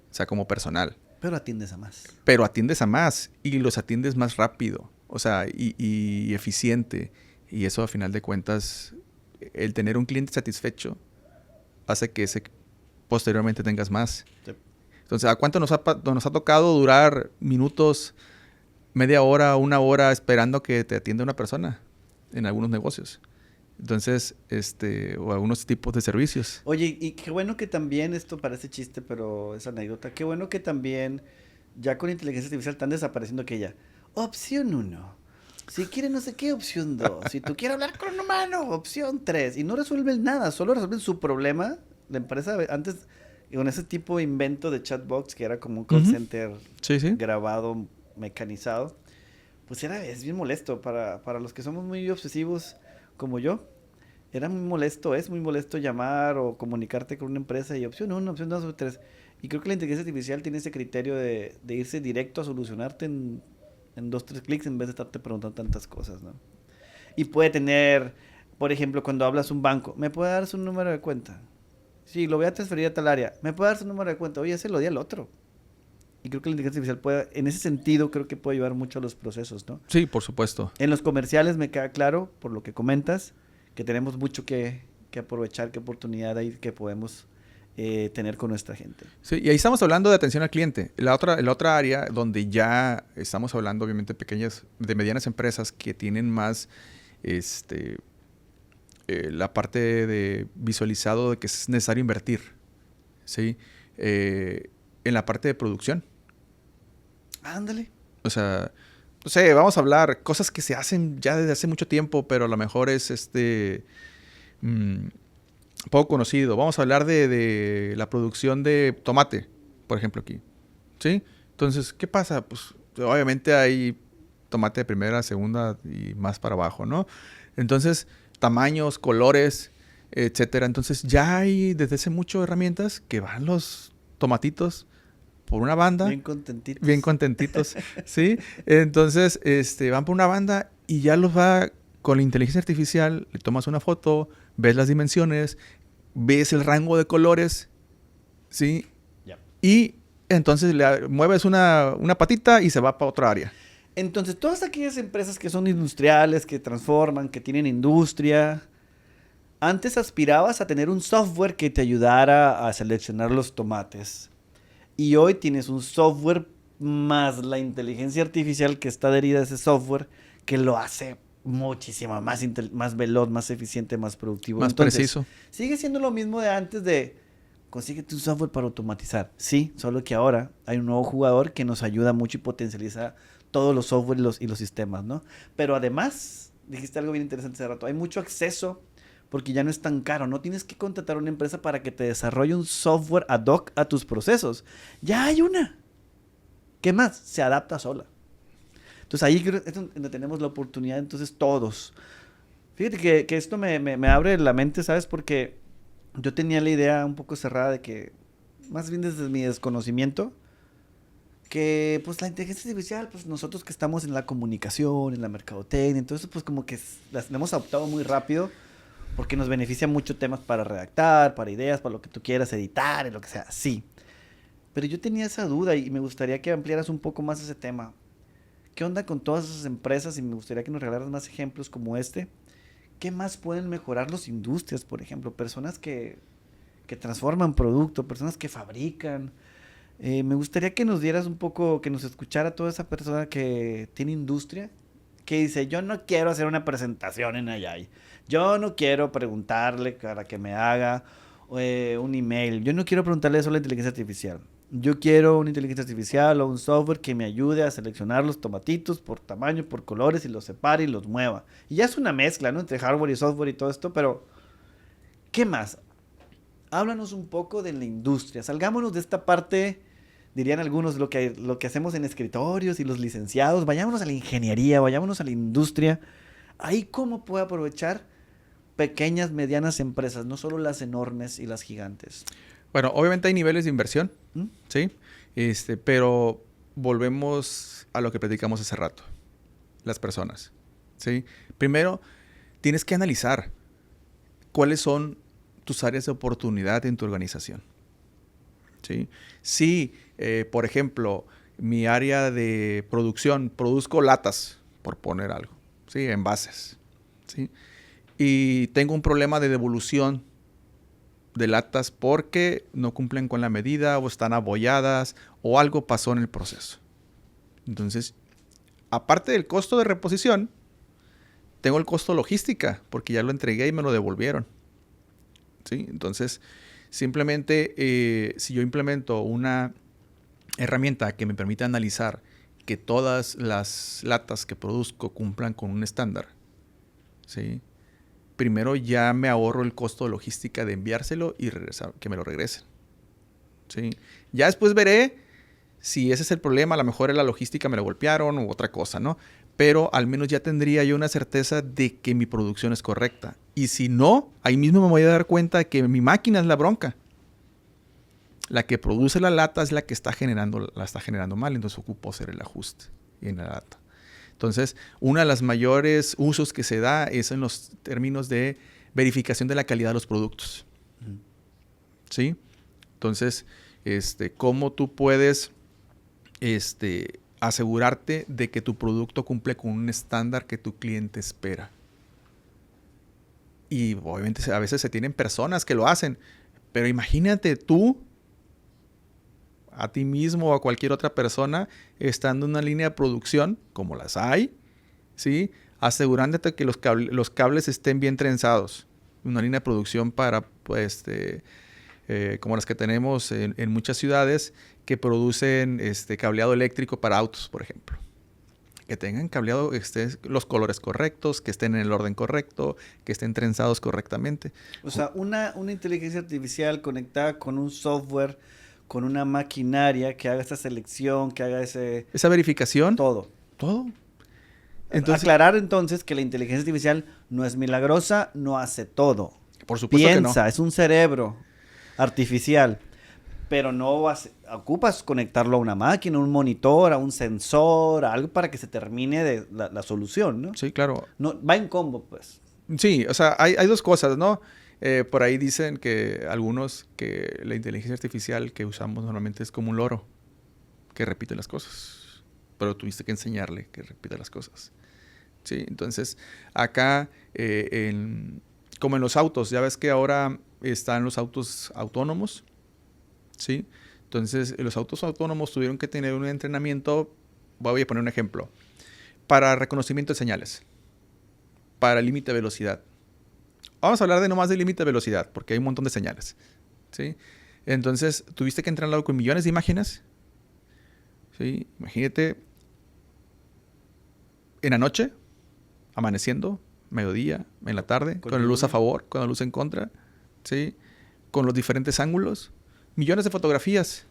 O sea, como personal. Pero atiendes a más. Pero atiendes a más y los atiendes más rápido, o sea, y eficiente. Y eso, a final de cuentas, el tener un cliente satisfecho hace que posteriormente tengas más. Sí. Entonces, ¿a cuánto nos ha tocado durar minutos, media hora, una hora esperando que te atienda una persona en algunos negocios? Entonces, o algunos tipos de servicios. Oye, y qué bueno que también, esto parece chiste, pero es anécdota, qué bueno que también ya con inteligencia artificial están desapareciendo aquella. Opción 1. Si quiere no sé qué, opción 2. Si tú quieres hablar con un humano, opción 3. Y no resuelven nada, solo resuelven su problema. La empresa antes, con ese tipo de invento de chatbox, que era como un call center Sí, sí. grabado, mecanizado, pues es bien molesto para los que somos muy obsesivos como yo. Era muy molesto, es muy molesto llamar o comunicarte con una empresa y opción 1, opción 2, opción 3. Y creo que la inteligencia artificial tiene ese criterio de irse directo a solucionarte en 2, 3 clics en vez de estarte preguntando tantas cosas, ¿no? Y puede tener, por ejemplo, cuando hablas un banco, ¿me puede dar su número de cuenta? Sí, lo voy a transferir a tal área. ¿Me puede dar su número de cuenta? Oye, ese lo di al otro. Y creo que la inteligencia artificial puede, en ese sentido, creo que puede ayudar mucho a los procesos, ¿no? Sí, por supuesto. En los comerciales me queda claro, por lo que comentas, que tenemos mucho que aprovechar, qué oportunidad hay que podemos tener con nuestra gente. Sí, y ahí estamos hablando de atención al cliente. La otra área donde ya estamos hablando, obviamente, de medianas empresas que tienen más la parte de visualizado de que es necesario invertir, ¿sí? En la parte de producción. Ándale. O sea, no sé, vamos a hablar cosas que se hacen ya desde hace mucho tiempo, pero a lo mejor es poco conocido. Vamos a hablar de la producción de tomate, por ejemplo, aquí. ¿Sí? Entonces, ¿qué pasa? Pues obviamente hay tomate de primera, segunda y más para abajo, ¿no? Entonces, tamaños, colores, etcétera. Entonces, ya hay desde hace mucho herramientas que van los tomatitos por una banda. Bien contentitos. Bien contentitos, ¿sí? Entonces, van por una banda y ya los va con la inteligencia artificial, le tomas una foto, ves las dimensiones, ves el rango de colores, ¿sí? Yep. Y entonces le mueves una patita y se va para otra área. Entonces, todas aquellas empresas que son industriales, que transforman, que tienen industria, antes aspirabas a tener un software que te ayudara a seleccionar los tomates. Y hoy tienes un software más la inteligencia artificial que está adherida a ese software que lo hace muchísimo más veloz, más eficiente, más productivo. Más Entonces, preciso. Sigue siendo lo mismo de antes de consíguete un software para automatizar. Sí, solo que ahora hay un nuevo jugador que nos ayuda mucho y potencializa todos los softwares y los sistemas, ¿no? Pero además, dijiste algo bien interesante hace rato, hay mucho acceso porque ya no es tan caro. No tienes que contratar a una empresa para que te desarrolle un software ad hoc a tus procesos. Ya hay una. ¿Qué más? Se adapta sola. Entonces ahí es donde tenemos la oportunidad, entonces todos. Fíjate que esto me abre la mente, ¿sabes? Porque yo tenía la idea un poco cerrada de que, más bien desde mi desconocimiento, que pues la inteligencia artificial, pues nosotros que estamos en la comunicación, en la mercadotecnia, entonces pues como que las hemos adoptado muy rápido porque nos beneficia mucho temas para redactar, para ideas, para lo que tú quieras editar, y lo que sea, sí. Pero yo tenía esa duda y me gustaría que ampliaras un poco más ese tema. ¿Qué onda con todas esas empresas? Y me gustaría que nos regalaras más ejemplos como este. ¿Qué más pueden mejorar las industrias, por ejemplo? Personas que transforman producto, personas que fabrican. Me gustaría que nos dieras un poco, que nos escuchara toda esa persona que tiene industria, que dice, yo no quiero hacer una presentación en AI. Yo no quiero preguntarle para que me haga un email. Yo no quiero preguntarle eso a la inteligencia artificial. Yo quiero una inteligencia artificial o un software que me ayude a seleccionar los tomatitos por tamaño, por colores y los separe y los mueva. Y ya es una mezcla, ¿no? Entre hardware y software y todo esto, pero ¿qué más? Háblanos un poco de la industria. Salgámonos de esta parte, dirían algunos, lo que hacemos en escritorios y los licenciados. Vayámonos a la ingeniería, vayámonos a la industria. Ahí cómo puedo aprovechar pequeñas, medianas empresas, no solo las enormes y las gigantes. Bueno, obviamente hay niveles de inversión, ¿sí? Pero volvemos a lo que platicamos hace rato. Las personas, ¿sí? Primero, tienes que analizar cuáles son tus áreas de oportunidad en tu organización, ¿sí? Si Por ejemplo, mi área de producción, produzco latas, por poner algo, ¿sí? Envases, ¿sí? Y tengo un problema de devolución de latas porque no cumplen con la medida o están abolladas o algo pasó en el proceso. Entonces, aparte del costo de reposición, tengo el costo logística porque ya lo entregué y me lo devolvieron, ¿sí? Entonces, simplemente si yo implemento una herramienta que me permite analizar que todas las latas que produzco cumplan con un estándar, ¿sí? Primero ya me ahorro el costo de logística de enviárselo y que me lo regresen, ¿sí? Ya después veré si ese es el problema. A lo mejor en la logística me lo golpearon u otra cosa, ¿no? Pero al menos ya tendría yo una certeza de que mi producción es correcta. Y si no, ahí mismo me voy a dar cuenta de que mi máquina es la bronca. La que produce la lata es la que está generando mal, entonces ocupo hacer el ajuste en la lata. Entonces, uno de los mayores usos que se da es en los términos de verificación de la calidad de los productos. ¿Sí? Entonces, ¿cómo tú puedes asegurarte de que tu producto cumple con un estándar que tu cliente espera? Y obviamente a veces se tienen personas que lo hacen, pero imagínate tú, a ti mismo o a cualquier otra persona, estando en una línea de producción, como las hay, ¿sí? Asegurándote que los cables estén bien trenzados. Una línea de producción para, pues, como las que tenemos en muchas ciudades, que producen cableado eléctrico para autos, por ejemplo. Que tengan cableado, los colores correctos, que estén en el orden correcto, que estén trenzados correctamente. O sea, una inteligencia artificial conectada con un software, con una maquinaria que haga esta selección, que haga esa verificación. Todo. Entonces, aclarar entonces que la inteligencia artificial no es milagrosa, no hace todo. Por supuesto Piensa, que no. Es un cerebro artificial, pero no ocupas conectarlo a una máquina, a un monitor, a un sensor, a algo para que se termine de la solución, ¿no? Sí, claro. No, va en combo, pues. Sí, o sea, hay dos cosas, ¿no? Por ahí dicen que algunos que la inteligencia artificial que usamos normalmente es como un loro que repite las cosas, pero tuviste que enseñarle que repita las cosas. Sí, entonces acá, como en los autos, ya ves que ahora están los autos autónomos, ¿sí? Entonces los autos autónomos tuvieron que tener un entrenamiento, voy a poner un ejemplo, para reconocimiento de señales, para límite de velocidad. Vamos a hablar de nomás de límite de velocidad, porque hay un montón de señales, ¿sí? Entonces, tuviste que entrenarlo con millones de imágenes, ¿sí? Imagínate, en la noche, amaneciendo, mediodía, en la tarde, con la luz a favor, con la luz en contra, ¿sí? Con los diferentes ángulos, millones de fotografías.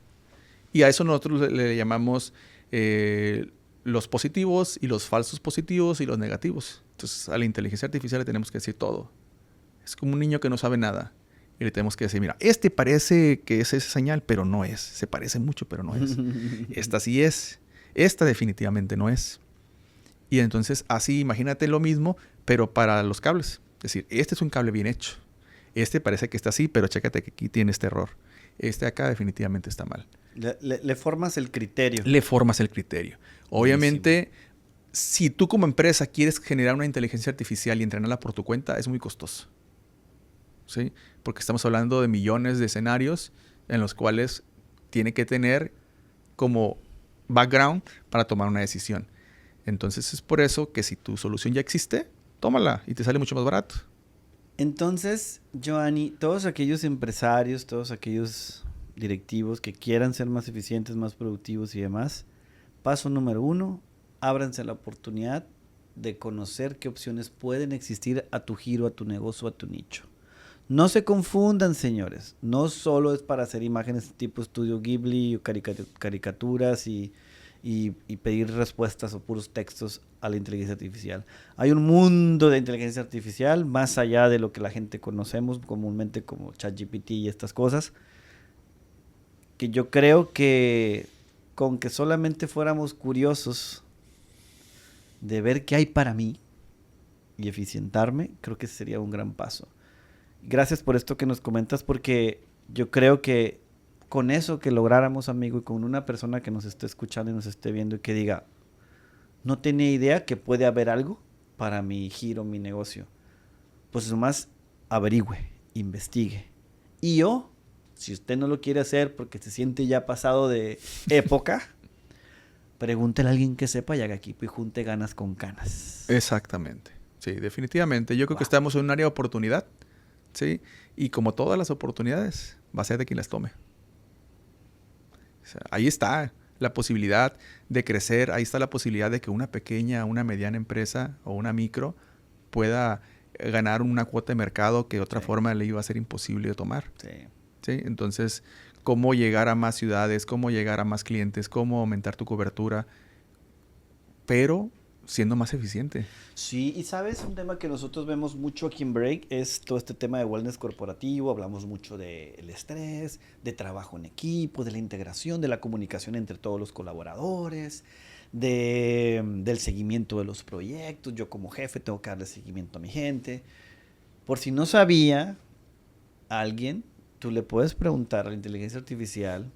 Y a eso nosotros le llamamos los positivos y los falsos positivos y los negativos. Entonces, a la inteligencia artificial le tenemos que decir todo. Es como un niño que no sabe nada. Y le tenemos que decir, mira, parece que es esa señal, pero no es. Se parece mucho, pero no es. Esta sí es. Esta definitivamente no es. Y entonces, así, imagínate lo mismo, pero para los cables. Es decir, este es un cable bien hecho. Parece que está así, pero chécate que aquí tiene este error. Acá definitivamente está mal. Le formas el criterio. Le formas el criterio. Obviamente, buenísimo. Si tú como empresa quieres generar una inteligencia artificial y entrenarla por tu cuenta, es muy costoso. ¿Sí? Porque estamos hablando de millones de escenarios en los cuales tiene que tener como background para tomar una decisión. Entonces es por eso que si tu solución ya existe, tómala y te sale mucho más barato. Entonces, Giovanni, todos aquellos empresarios, todos aquellos directivos que quieran ser más eficientes, más productivos y demás, paso número 1, ábranse la oportunidad de conocer qué opciones pueden existir a tu giro, a tu negocio, a tu nicho. No se confundan, señores. No solo es para hacer imágenes tipo estudio Ghibli o caricaturas y pedir respuestas o puros textos a la inteligencia artificial. Hay un mundo de inteligencia artificial más allá de lo que la gente conocemos comúnmente como ChatGPT y estas cosas, que yo creo que con que solamente fuéramos curiosos de ver qué hay para mí y eficientarme, creo que ese sería un gran paso. Gracias por esto que nos comentas, porque yo creo que con eso que lográramos, amigo, y con una persona que nos esté escuchando y nos esté viendo y que diga, no tenía idea que puede haber algo para mi giro, mi negocio. Pues nomás averigüe, investigue. Y yo, si usted no lo quiere hacer porque se siente ya pasado de época, pregúntele a alguien que sepa y haga equipo y junte ganas con canas. Exactamente. Sí, definitivamente. Yo creo que estamos en un área de oportunidad, ¿sí? Y como todas las oportunidades, va a ser de quien las tome. O sea, ahí está la posibilidad de crecer, ahí está la posibilidad de que una pequeña, una mediana empresa o una micro pueda ganar una cuota de mercado que de otra forma le iba a ser imposible de tomar. ¿Sí? Entonces, cómo llegar a más ciudades, cómo llegar a más clientes, cómo aumentar tu cobertura, pero siendo más eficiente. Sí, y sabes, un tema que nosotros vemos mucho aquí en Break es todo este tema de wellness corporativo. Hablamos mucho del estrés, de trabajo en equipo, de la integración, de la comunicación entre todos los colaboradores, del seguimiento de los proyectos. Yo como jefe tengo que darle seguimiento a mi gente. Por si no sabía alguien, tú le puedes preguntar a la inteligencia artificial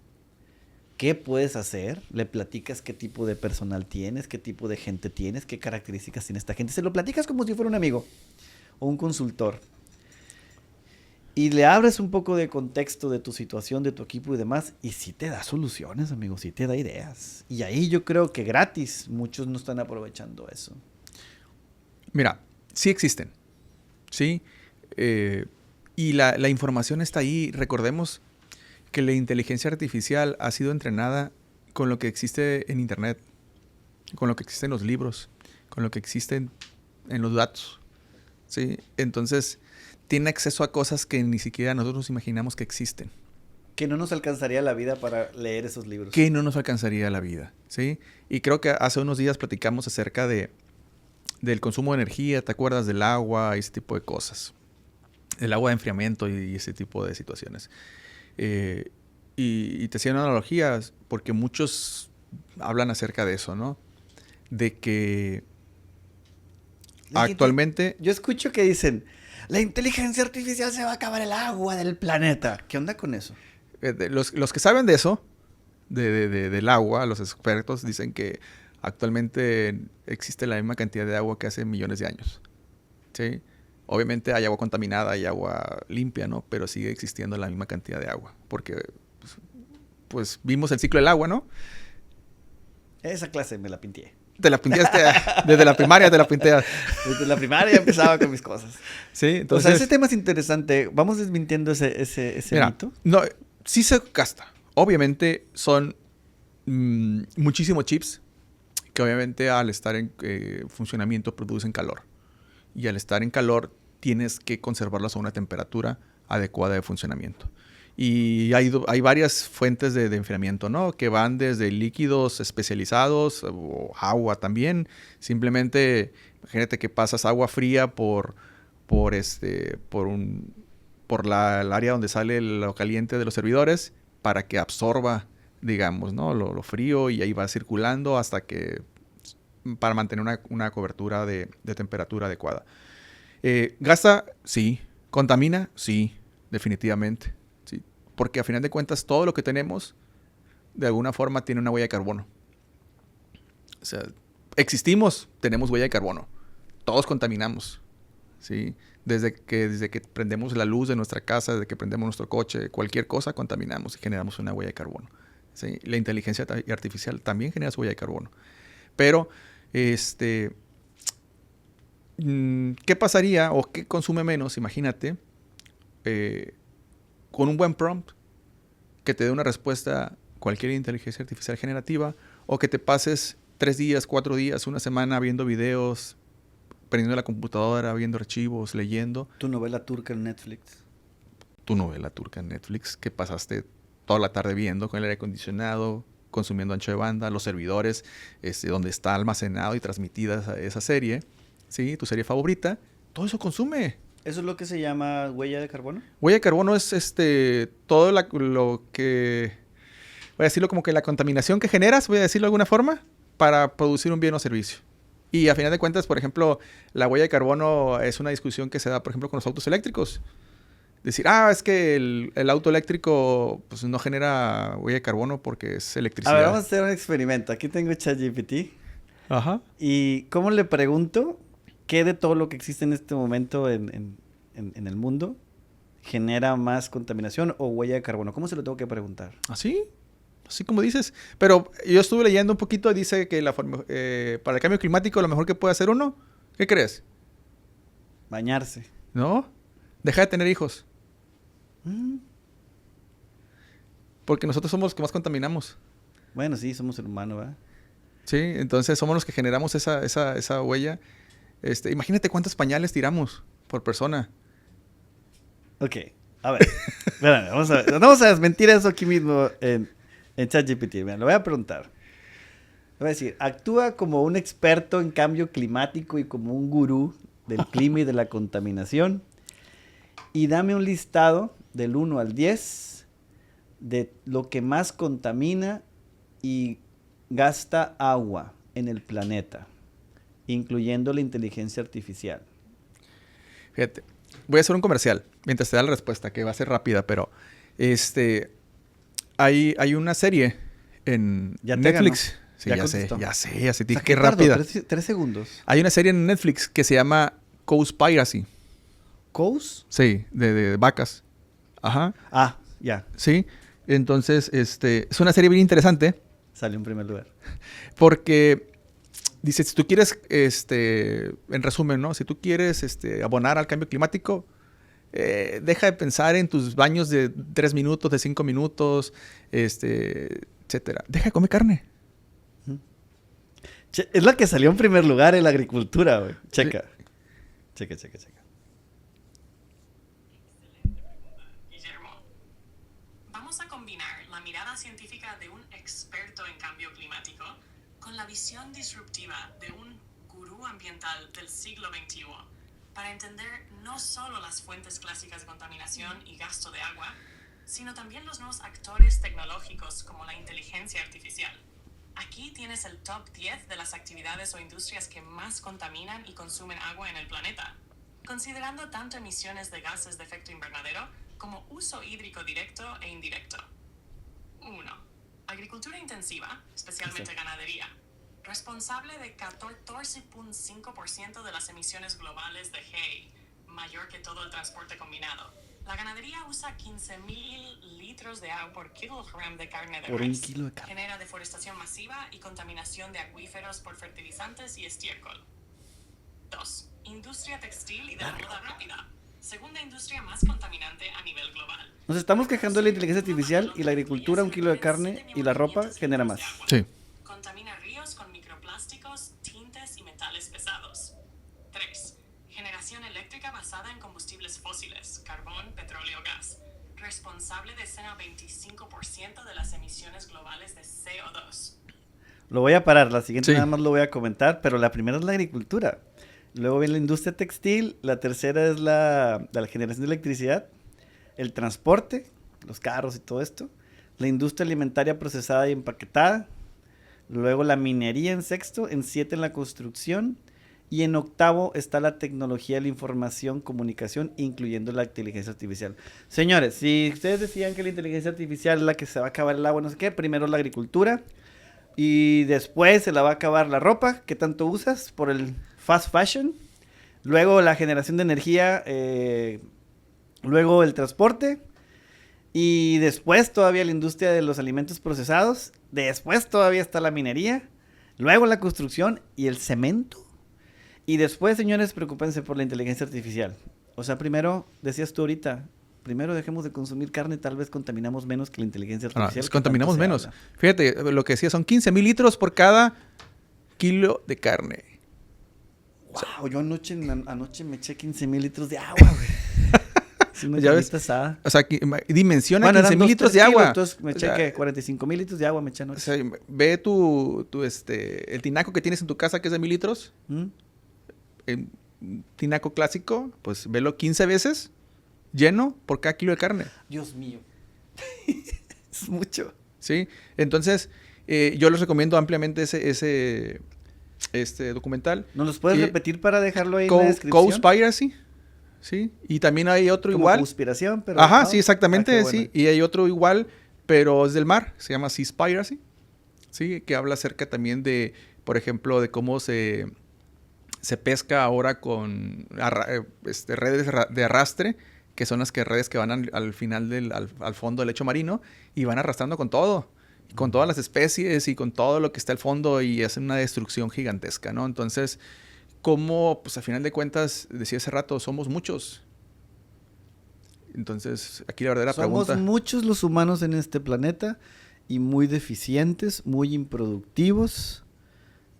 qué puedes hacer, le platicas qué tipo de personal tienes, qué tipo de gente tienes, qué características tiene esta gente. Se lo platicas como si fuera un amigo o un consultor. Y le abres un poco de contexto de tu situación, de tu equipo y demás. Y sí te da soluciones, amigo, sí te da ideas. Y ahí yo creo que gratis muchos no están aprovechando eso. Mira, sí existen, ¿sí? Y la información está ahí. Recordemos que la inteligencia artificial ha sido entrenada con lo que existe en Internet, con lo que existe en los libros, con lo que existe en los datos, ¿sí? Entonces, tiene acceso a cosas que ni siquiera nosotros imaginamos que existen. Que no nos alcanzaría la vida para leer esos libros. Que no nos alcanzaría la vida, ¿sí? Y creo que hace unos días platicamos acerca del consumo de energía, ¿te acuerdas? Del agua y ese tipo de cosas. El agua de enfriamiento y ese tipo de situaciones. Y te hacía una analogía porque muchos hablan acerca de eso, ¿no? De que actualmente... Yo escucho que dicen, la inteligencia artificial se va a acabar el agua del planeta. ¿Qué onda con eso? Los que saben de eso, del agua, los expertos dicen que actualmente existe la misma cantidad de agua que hace millones de años, ¿sí? Obviamente hay agua contaminada, hay agua limpia, ¿no? Pero sigue existiendo la misma cantidad de agua. Porque, pues vimos el ciclo del agua, ¿no? Esa clase me la pinté. Te la pintaste desde la primaria, te la pinté. Desde la primaria empezaba con mis cosas. Sí, entonces... O sea, ese tema es interesante. ¿Vamos desmintiendo ese mira, mito? No, sí se gasta. Obviamente son muchísimos chips que obviamente al estar en funcionamiento producen calor. Y al estar en calor tienes que conservarlos a una temperatura adecuada de funcionamiento. Y hay varias fuentes de enfriamiento, ¿no? Que van desde líquidos especializados o agua también. Simplemente, imagínate que pasas agua fría por el área donde sale lo caliente de los servidores para que absorba, digamos, ¿no? Lo frío y ahí va circulando hasta que... para mantener una cobertura de temperatura adecuada. ¿Gasta? Sí. ¿Contamina? Sí, definitivamente. Sí. Porque a final de cuentas todo lo que tenemos de alguna forma tiene una huella de carbono. O sea, existimos, tenemos huella de carbono. Todos contaminamos, ¿sí? Desde que prendemos la luz de nuestra casa, desde que prendemos nuestro coche, cualquier cosa contaminamos y generamos una huella de carbono, ¿sí? La inteligencia artificial también genera su huella de carbono. Pero ¿qué pasaría o qué consume menos? Imagínate, con un buen prompt que te dé una respuesta cualquier inteligencia artificial generativa, o que te pases 3 días, 4 días, una semana viendo videos, prendiendo la computadora, viendo archivos, leyendo. Tu novela turca en Netflix. Tu novela turca en Netflix que pasaste toda la tarde viendo con el aire acondicionado, consumiendo ancho de banda, los servidores, donde está almacenado y transmitida esa serie, ¿sí? Tu serie favorita, todo eso consume. ¿Eso es lo que se llama huella de carbono? Huella de carbono es todo lo que, voy a decirlo como que la contaminación que generas, voy a decirlo de alguna forma, para producir un bien o servicio. Y a final de cuentas, por ejemplo, la huella de carbono es una discusión que se da, por ejemplo, con los autos eléctricos. decir, es que el auto eléctrico pues no genera huella de carbono porque es A electricidad. ver, vamos a hacer un experimento. Aquí tengo ChatGPT. Ajá. ¿Y cómo le pregunto qué de todo lo que existe en este momento en el mundo genera más contaminación o huella de carbono? ¿Cómo se lo tengo que preguntar? ¿Así? Así como dices. Pero yo estuve leyendo un poquito y dice que para el cambio climático lo mejor que puede hacer uno, ¿qué crees? Bañarse. ¿No? Deja de tener hijos. Mm. Porque nosotros somos los que más contaminamos. Bueno, sí, somos el humano, ¿verdad? Sí, entonces somos los que generamos esa huella. Imagínate cuántos pañales tiramos por persona. Ok, a ver. Espérame, vamos a desmentir eso aquí mismo en ChatGPT. Mira, lo voy a preguntar. Le voy a decir, actúa como un experto en cambio climático y como un gurú del clima y de la contaminación. Y dame un listado del 1 al 10 de lo que más contamina y gasta agua en el planeta, incluyendo la inteligencia artificial. Fíjate, voy a hacer un comercial mientras te da la respuesta, que va a ser rápida, pero hay una serie en Ya te Netflix. ganó. Sí, Ya ya sé, contestó. ya sé. O sea, Qué ¿qué tardó? rápida. 3 segundos. Hay una serie en Netflix que se llama Cowspiracy. ¿Cows? Sí, de vacas. Ajá, Ah, ya. sí. Entonces, es una serie bien interesante Salió en primer lugar. porque dice, si tú quieres, en resumen, ¿no? Si tú quieres abonar al cambio climático, deja de pensar en tus baños de 3 minutos, de 5 minutos, etcétera. Deja de comer carne. Es la que salió en primer lugar en la agricultura, güey. Checa. Checa. Guillermo, vamos a combinar la mirada científica de un experto en cambio climático con la visión disruptiva de un gurú ambiental del siglo XXI para entender no solo las fuentes clásicas de contaminación y gasto de agua, sino también los nuevos actores tecnológicos como la inteligencia artificial. Aquí tienes el top 10 de las actividades o industrias que más contaminan y consumen agua en el planeta, considerando tanto emisiones de gases de efecto invernadero como uso hídrico directo e indirecto. 1. Agricultura intensiva, especialmente ganadería, responsable de 14.5% de las emisiones globales de GEI, mayor que todo el transporte combinado. La ganadería usa 15.000 litros de agua por kilogramo de carne de Por un res. kilo de carne. Genera deforestación masiva y contaminación de acuíferos por fertilizantes y estiércol. 2. Industria textil y de la moda rápida. Segunda industria más contaminante a nivel global. Nos estamos quejando de la inteligencia artificial y la agricultura, un kilo de carne y la ropa genera más. Sí. Contamina ríos con microplásticos, tintes y metales pesados. 3. Generación eléctrica basada en combustibles fósiles, carbón, petróleo, gas. Responsable de cerca del 25% de las emisiones globales de CO2. Lo voy a parar, la siguiente Sí. nada más lo voy a comentar, pero la primera es la agricultura. Luego viene la industria textil, la tercera es la generación de electricidad, el transporte, los carros y todo esto, la industria alimentaria procesada y empaquetada, luego la minería en sexto, en 7 en la construcción y en octavo está la tecnología de la información, comunicación, incluyendo la inteligencia artificial. Señores, si ustedes decían que la inteligencia artificial es la que se va a acabar el agua, no sé qué, primero la agricultura y después se la va a acabar la ropa que tanto usas por el fast fashion, luego la generación de energía, luego el transporte y después todavía la industria de los alimentos procesados, después todavía está la minería, luego la construcción y el cemento y después, señores, preocúpense por la inteligencia artificial. O sea, primero, decías tú ahorita, primero dejemos de consumir carne, tal vez contaminamos menos que la inteligencia artificial. Contaminamos que tanto menos. se habla. Fíjate, lo que decía son 15,000 litros por cada kilo de carne. Wow, yo anoche me eché 15,000 litros de agua, güey. Sí, una ¿Ya ves? carnita asada. O sea, dimensiona Bueno, eran 15,000 2, litros 3 de agua. kilos, entonces me O eché, sea, ¿qué? 45,000 litros de agua me eché o anoche. sea, ve el tinaco que tienes en tu casa que es de 1,000 litros. ¿Mm? El tinaco clásico, pues velo 15 veces lleno por cada kilo de carne. Dios mío. Es mucho. ¿Sí? Entonces, yo les recomiendo ampliamente ese documental. ¿Nos los puedes Y- repetir para dejarlo ahí en la descripción? Cowspiracy. ¿sí? Y también hay otro Como igual. conspiración, pero... Ajá, ¿no? sí, exactamente, Ah, qué sí. buena. Y hay otro igual, pero es del mar, se llama Seaspiracy, ¿sí? Que habla acerca también de, por ejemplo, de cómo se pesca ahora con redes de arrastre, que son las redes que van al final al fondo del lecho marino y van arrastrando con todo, con todas las especies y con todo lo que está al fondo y hacen una destrucción gigantesca, ¿no? Entonces, como, pues a final de cuentas, decía hace rato, somos muchos. Entonces, aquí la verdadera Somos pregunta... muchos los humanos en este planeta y muy deficientes, muy improductivos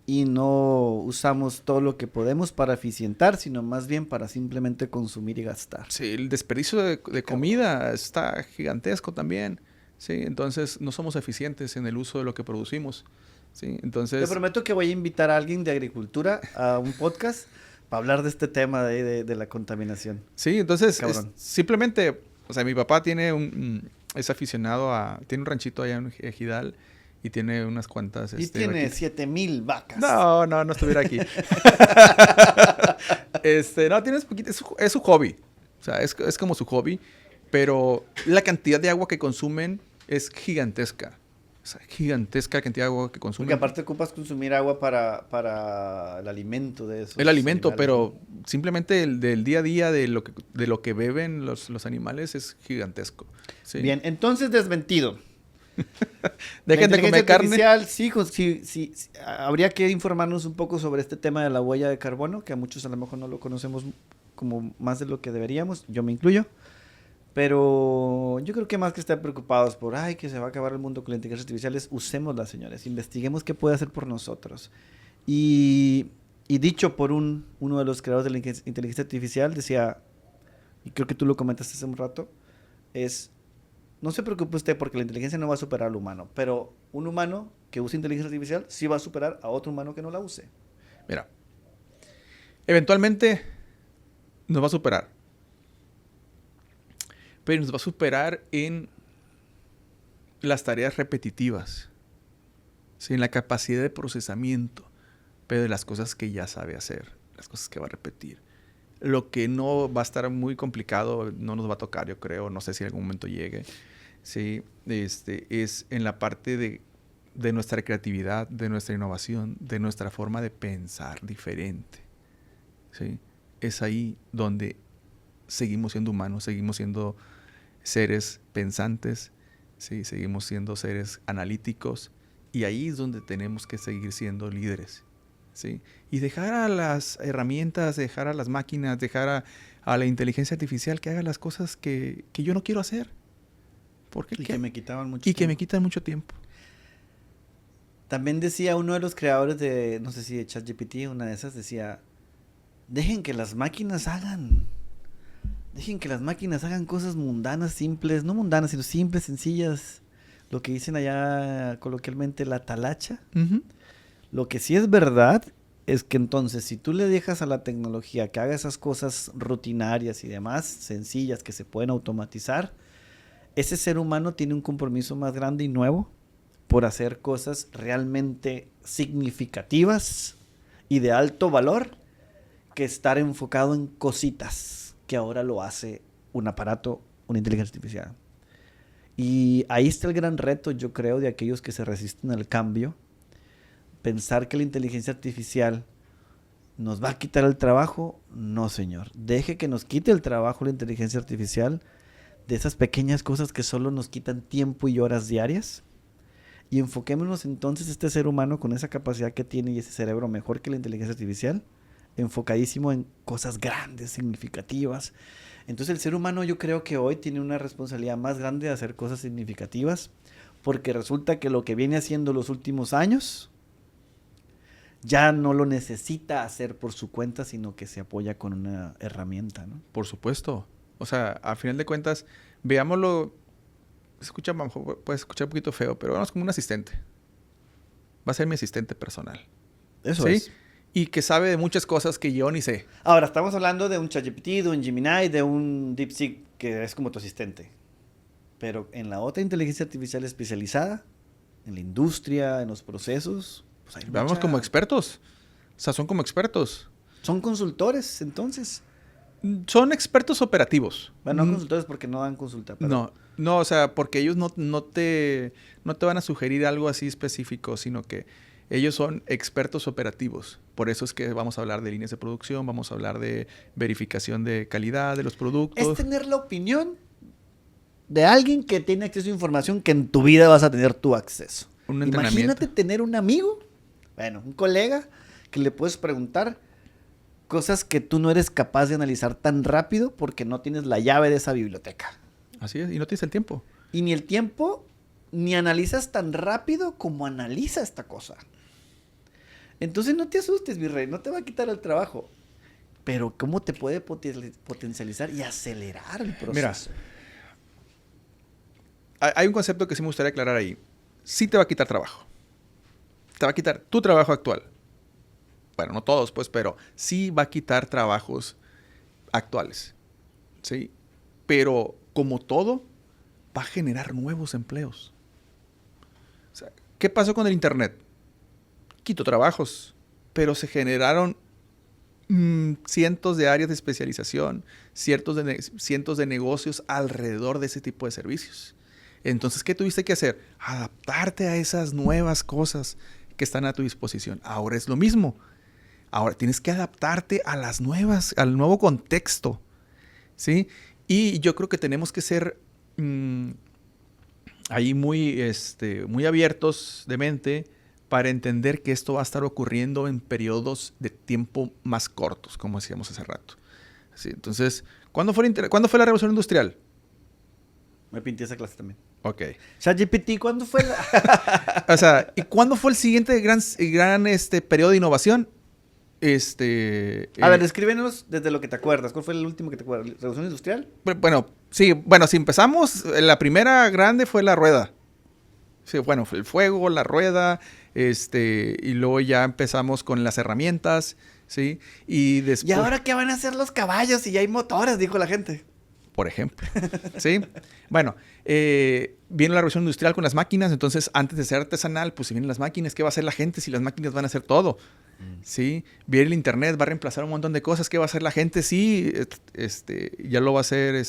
y no usamos todo lo que podemos para eficientar, sino más bien para simplemente consumir y gastar. Sí, el desperdicio de comida está gigantesco también. Sí, entonces no somos eficientes en el uso de lo que producimos. Sí, entonces... Te prometo que voy a invitar a alguien de agricultura a un podcast para hablar de este tema de la contaminación. Sí, entonces Simplemente, o sea, mi papá es aficionado tiene un ranchito allá en Ejidal y tiene unas cuantas... y tiene 7,000 vacas. No estuviera aquí. No, tienes poquito, es su hobby. O sea, es como su hobby, pero la cantidad de agua que consumen es gigantesca. O sea, gigantesca la cantidad de agua que consumen. Porque aparte ocupas consumir agua para el alimento de esos El alimento, animales, pero ¿no? simplemente el del día a día de lo que beben los animales es gigantesco. Sí. Bien, entonces desmentido. Dejen de comer carne. Sí, habría que informarnos un poco sobre este tema de la huella de carbono, que a muchos a lo mejor no lo conocemos como más de lo que deberíamos, yo me incluyo. Pero yo creo que más que estar preocupados por, que se va a acabar el mundo con la inteligencia artificial, usémosla, señores, investiguemos qué puede hacer por nosotros. Y dicho por uno de los creadores de la inteligencia artificial, decía, y creo que tú lo comentaste hace un rato, no se preocupe usted porque la inteligencia no va a superar al humano, pero un humano que use inteligencia artificial sí va a superar a otro humano que no la use. Mira, eventualmente nos va a superar. Pero nos va a superar en las tareas repetitivas, ¿sí? En la capacidad de procesamiento, pero de las cosas que ya sabe hacer, las cosas que va a repetir. Lo que no va a estar muy complicado, no nos va a tocar, yo creo, no sé si en algún momento llegue, ¿sí? Es en la parte de nuestra creatividad, de nuestra innovación, de nuestra forma de pensar diferente, ¿sí? Es ahí donde seguimos siendo humanos, seguimos siendo seres pensantes, ¿sí? Seguimos siendo seres analíticos y ahí es donde tenemos que seguir siendo líderes, ¿sí? Y dejar a las herramientas, dejar a las máquinas, dejar a la inteligencia artificial que haga las cosas que yo no quiero hacer. Porque Que me quitaban mucho que tiempo. me quitan mucho tiempo. También decía uno de los creadores de, no sé si de ChatGPT, una de esas, decía, dejen que las máquinas hagan cosas mundanas, simples, no mundanas, sino simples, sencillas, lo que dicen allá coloquialmente la talacha. Uh-huh. Lo que sí es verdad es que entonces si tú le dejas a la tecnología que haga esas cosas rutinarias y demás, sencillas, que se pueden automatizar, ese ser humano tiene un compromiso más grande y nuevo por hacer cosas realmente significativas y de alto valor que estar enfocado en cositas que ahora lo hace un aparato, una inteligencia artificial. Y ahí está el gran reto, yo creo, de aquellos que se resisten al cambio. Pensar que la inteligencia artificial nos va a quitar el trabajo, no, señor. Deje que nos quite el trabajo la inteligencia artificial de esas pequeñas cosas que solo nos quitan tiempo y horas diarias. Y enfoquémonos entonces este ser humano con esa capacidad que tiene y ese cerebro mejor que la inteligencia artificial, enfocadísimo en cosas grandes, significativas. Entonces el ser humano yo creo que hoy tiene una responsabilidad más grande de hacer cosas significativas, porque resulta que lo que viene haciendo los últimos años ya no lo necesita hacer por su cuenta, sino que se apoya con una herramienta, ¿no? Por supuesto. O sea, a final de cuentas, veámoslo, puede escuchar un poquito feo, pero vamos como un asistente. Va a ser mi asistente personal. Eso ¿sí? es. Y que sabe de muchas cosas que yo ni sé. Ahora, estamos hablando de un ChatGPT, de un Gemini, de un DeepSeek, que es como tu asistente. Pero en la otra inteligencia artificial especializada, en la industria, en los procesos, pues hay Vamos como expertos. O sea, son como expertos. Son consultores, entonces. Son expertos operativos. Bueno, no consultores porque no dan consulta. Pero... No, o sea, porque ellos no te van a sugerir algo así específico, sino que ellos son expertos operativos. Por eso es que vamos a hablar de líneas de producción, vamos a hablar de verificación de calidad de los productos. Es tener la opinión de alguien que tiene acceso a información que en tu vida vas a tener tu acceso. Un entrenamiento. Imagínate tener un amigo, bueno, un colega, que le puedes preguntar cosas que tú no eres capaz de analizar tan rápido porque no tienes la llave de esa biblioteca. Así es, y no tienes el tiempo. Y ni el tiempo, ni analizas tan rápido como analiza esta cosa. Entonces no te asustes, mi rey, no te va a quitar el trabajo. Pero ¿cómo te puede potencializar y acelerar el proceso? Mira, hay un concepto que sí me gustaría aclarar ahí. Sí te va a quitar trabajo. Te va a quitar tu trabajo actual. Bueno, no todos, pues, pero sí va a quitar trabajos actuales. ¿Sí? Pero, como todo, va a generar nuevos empleos. O sea, ¿qué pasó con el Internet? Quitó trabajos, pero se generaron cientos de áreas de especialización, cientos de negocios alrededor de ese tipo de servicios. Entonces, ¿qué tuviste que hacer? Adaptarte a esas nuevas cosas que están a tu disposición. Ahora es lo mismo. Ahora tienes que adaptarte a las nuevas, al nuevo contexto, ¿sí? Y yo creo que tenemos que ser ahí muy abiertos de mente para entender que esto va a estar ocurriendo en periodos de tiempo más cortos, como decíamos hace rato. ¿Sí? Entonces, ¿cuándo fue la revolución industrial? Me pinté esa clase también. Ok. ChatGPT, ¿cuándo fue la...? O sea, ¿y cuándo fue el siguiente gran periodo de innovación? A ver, escríbenos desde lo que te acuerdas. ¿Cuál fue el último que te acuerdas? ¿Revolución industrial? Bueno, sí. Bueno, si empezamos, la primera grande fue la rueda. Sí, bueno, fue el fuego, la rueda, y luego ya empezamos con las herramientas, ¿sí? Y después... ¿Y ahora qué van a hacer los caballos si ya hay motores? Dijo la gente. Por ejemplo, ¿sí? Bueno, viene la revolución industrial con las máquinas, entonces antes de ser artesanal, pues si vienen las máquinas, ¿qué va a hacer la gente si las máquinas van a hacer todo? ¿Sí? Viene el internet, va a reemplazar un montón de cosas, ¿qué va a hacer la gente? Sí, ya lo va a hacer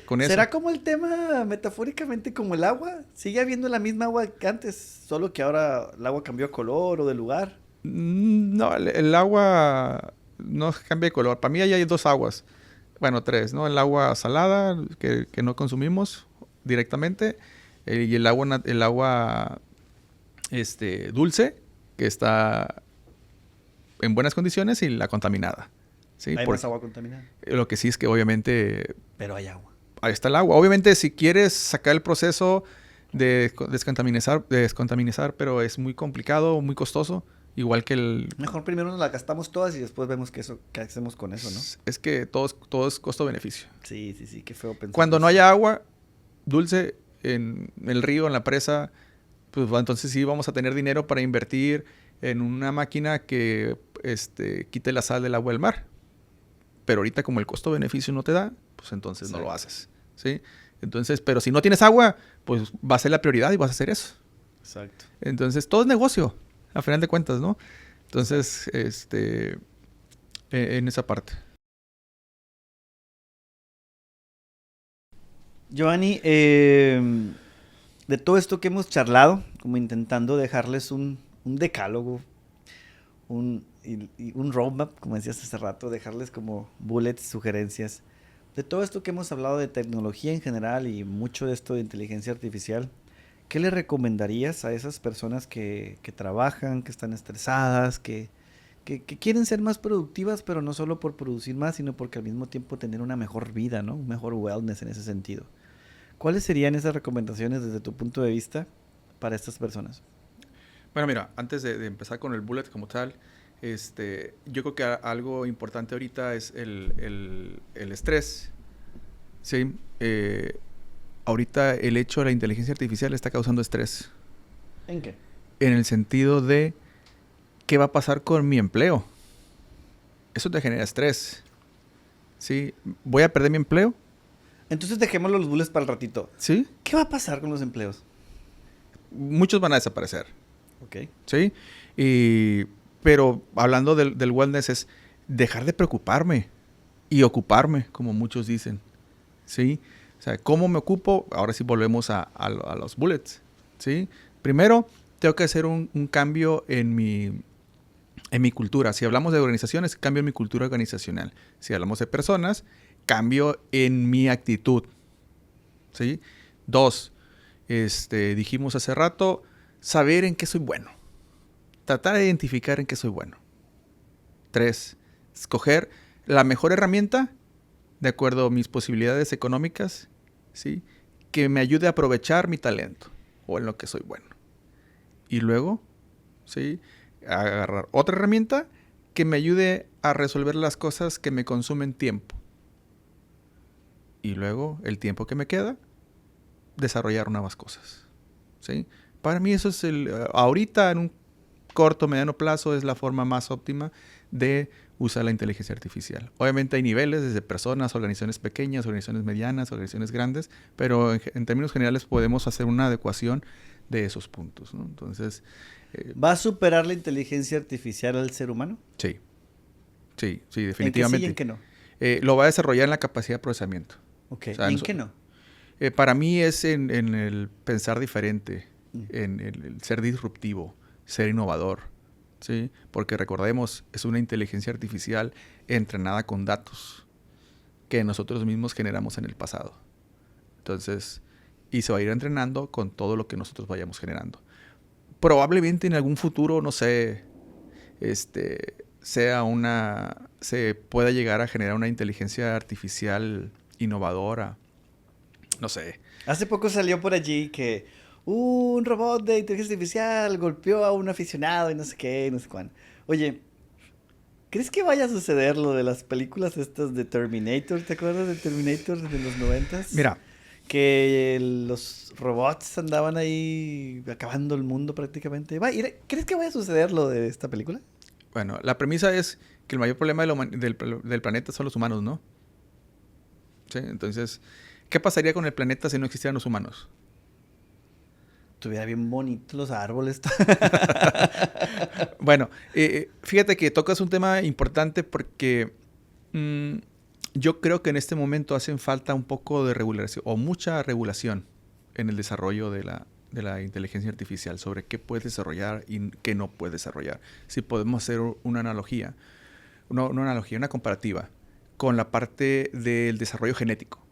con eso. ¿Será como el tema metafóricamente como el agua? ¿Sigue habiendo la misma agua que antes, solo que ahora el agua cambió de color o de lugar? No, el agua no cambia de color. Para mí ahí hay dos aguas. Bueno, tres, ¿no? El agua salada, que no consumimos directamente, y el agua dulce, que está en buenas condiciones, y la contaminada. ¿Sí? Hay más agua contaminada. Lo que sí es que obviamente... Pero hay agua. Ahí está el agua. Obviamente, si quieres sacar el proceso de descontaminizar, pero es muy complicado, muy costoso. Igual que el... Mejor primero nos la gastamos todas y después vemos qué hacemos con eso, ¿no? Es que todo es costo-beneficio. Sí, qué feo pensar. Cuando no haya agua dulce en el río, en la presa, pues entonces sí vamos a tener dinero para invertir en una máquina que quite la sal del agua del mar. Pero ahorita como el costo-beneficio no te da, pues entonces no lo haces, ¿sí? Entonces, pero si no tienes agua, pues va a ser la prioridad y vas a hacer eso. Exacto. Entonces, todo es negocio, a final de cuentas, ¿no? Entonces, en esa parte. Giovanni, de todo esto que hemos charlado, como intentando dejarles un decálogo, un roadmap, como decías hace rato, dejarles como bullets, sugerencias, de todo esto que hemos hablado de tecnología en general y mucho de esto de inteligencia artificial, ¿qué le recomendarías a esas personas que trabajan, que están estresadas, que quieren ser más productivas, pero no solo por producir más, sino porque al mismo tiempo tener una mejor vida, ¿no? Un mejor wellness en ese sentido? ¿Cuáles serían esas recomendaciones desde tu punto de vista para estas personas? Bueno, mira, antes de empezar con el bullet como tal, yo creo que algo importante ahorita es el estrés. Sí. Ahorita el hecho de la inteligencia artificial está causando estrés. ¿En qué? En el sentido de ¿qué va a pasar con mi empleo? Eso te genera estrés. ¿Sí? ¿Voy a perder mi empleo? Entonces dejémoslo los bullets para el ratito. ¿Sí? ¿Qué va a pasar con los empleos? Muchos van a desaparecer. Ok. ¿Sí? Pero hablando del wellness es dejar de preocuparme. y ocuparme, como muchos dicen, ¿sí? O sea, ¿cómo me ocupo? Ahora sí volvemos a los bullets, ¿sí? Primero, tengo que hacer un cambio en mi cultura. Si hablamos de organizaciones, cambio en mi cultura organizacional. Si hablamos de personas, cambio en mi actitud, ¿sí? 2, dijimos hace rato, saber en qué soy bueno. Tratar de identificar en qué soy bueno. 3, escoger la mejor herramienta de acuerdo a mis posibilidades económicas, ¿sí? Que me ayude a aprovechar mi talento o en lo que soy bueno. Y luego, ¿sí? Agarrar otra herramienta que me ayude a resolver las cosas que me consumen tiempo. Y luego, el tiempo que me queda, desarrollar nuevas cosas, ¿sí? Para mí eso es ahorita en un corto, mediano plazo es la forma más óptima de usar la inteligencia artificial. Obviamente hay niveles desde personas, organizaciones pequeñas, organizaciones medianas, organizaciones grandes, pero en términos generales podemos hacer una adecuación de esos puntos, ¿no? Entonces... ¿Va a superar la inteligencia artificial al ser humano? Sí, definitivamente. ¿En qué sí y en qué no? Lo va a desarrollar en la capacidad de procesamiento. Ok, O sea, ¿y en qué no? Para mí es en el pensar diferente, en el ser disruptivo, ser innovador, ¿sí? Porque recordemos, es una inteligencia artificial entrenada con datos que nosotros mismos generamos en el pasado. Entonces, y se va a ir entrenando con todo lo que nosotros vayamos generando. Probablemente en algún futuro, no sé, se pueda llegar a generar una inteligencia artificial innovadora. No sé. Hace poco salió por allí que un robot de inteligencia artificial golpeó a un aficionado y no sé qué, no sé cuándo. Oye, ¿crees que vaya a suceder lo de las películas estas de Terminator? ¿Te acuerdas de Terminator de los 90s? Mira. Que los robots andaban ahí acabando el mundo prácticamente. ¿Crees que vaya a suceder lo de esta película? Bueno, la premisa es que el mayor problema del planeta son los humanos, ¿no? ¿Sí? Entonces, ¿qué pasaría con el planeta si no existieran los humanos? Estuviera bien bonito los árboles. Bueno, fíjate que tocas un tema importante porque yo creo que en este momento hacen falta un poco de regulación o mucha regulación en el desarrollo de la inteligencia artificial sobre qué puede desarrollar y qué no puede desarrollar. Si podemos hacer una analogía, una comparativa con la parte del desarrollo genético.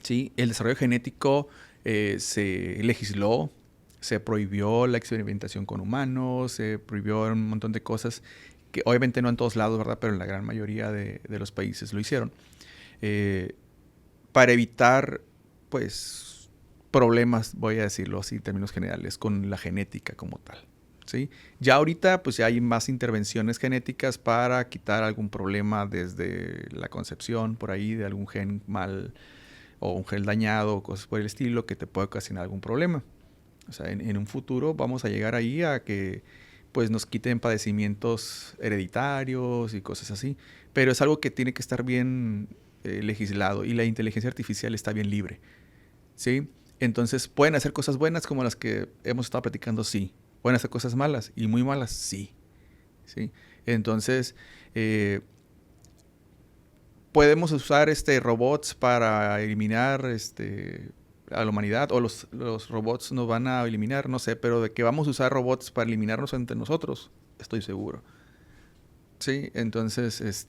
¿Sí? El desarrollo genético se legisló, se prohibió la experimentación con humanos, se prohibió un montón de cosas que obviamente no en todos lados, ¿verdad? Pero en la gran mayoría de los países lo hicieron. Para evitar, pues, problemas, voy a decirlo así en términos generales, con la genética como tal, ¿sí? Ya ahorita, pues, ya hay más intervenciones genéticas para quitar algún problema desde la concepción, por ahí, de algún gen mal o un gen dañado o cosas por el estilo que te puede ocasionar algún problema. O sea, en un futuro vamos a llegar ahí a que pues nos quiten padecimientos hereditarios y cosas así. Pero es algo que tiene que estar bien legislado y la inteligencia artificial está bien libre, ¿sí? Entonces, ¿pueden hacer cosas buenas como las que hemos estado platicando? Sí. ¿Pueden hacer cosas malas y muy malas? Sí. ¿Sí? Entonces, ¿podemos usar robots para eliminar a la humanidad? ¿O los robots nos van a eliminar? No sé, pero de que vamos a usar robots para eliminarnos entre nosotros, estoy seguro. Sí, entonces,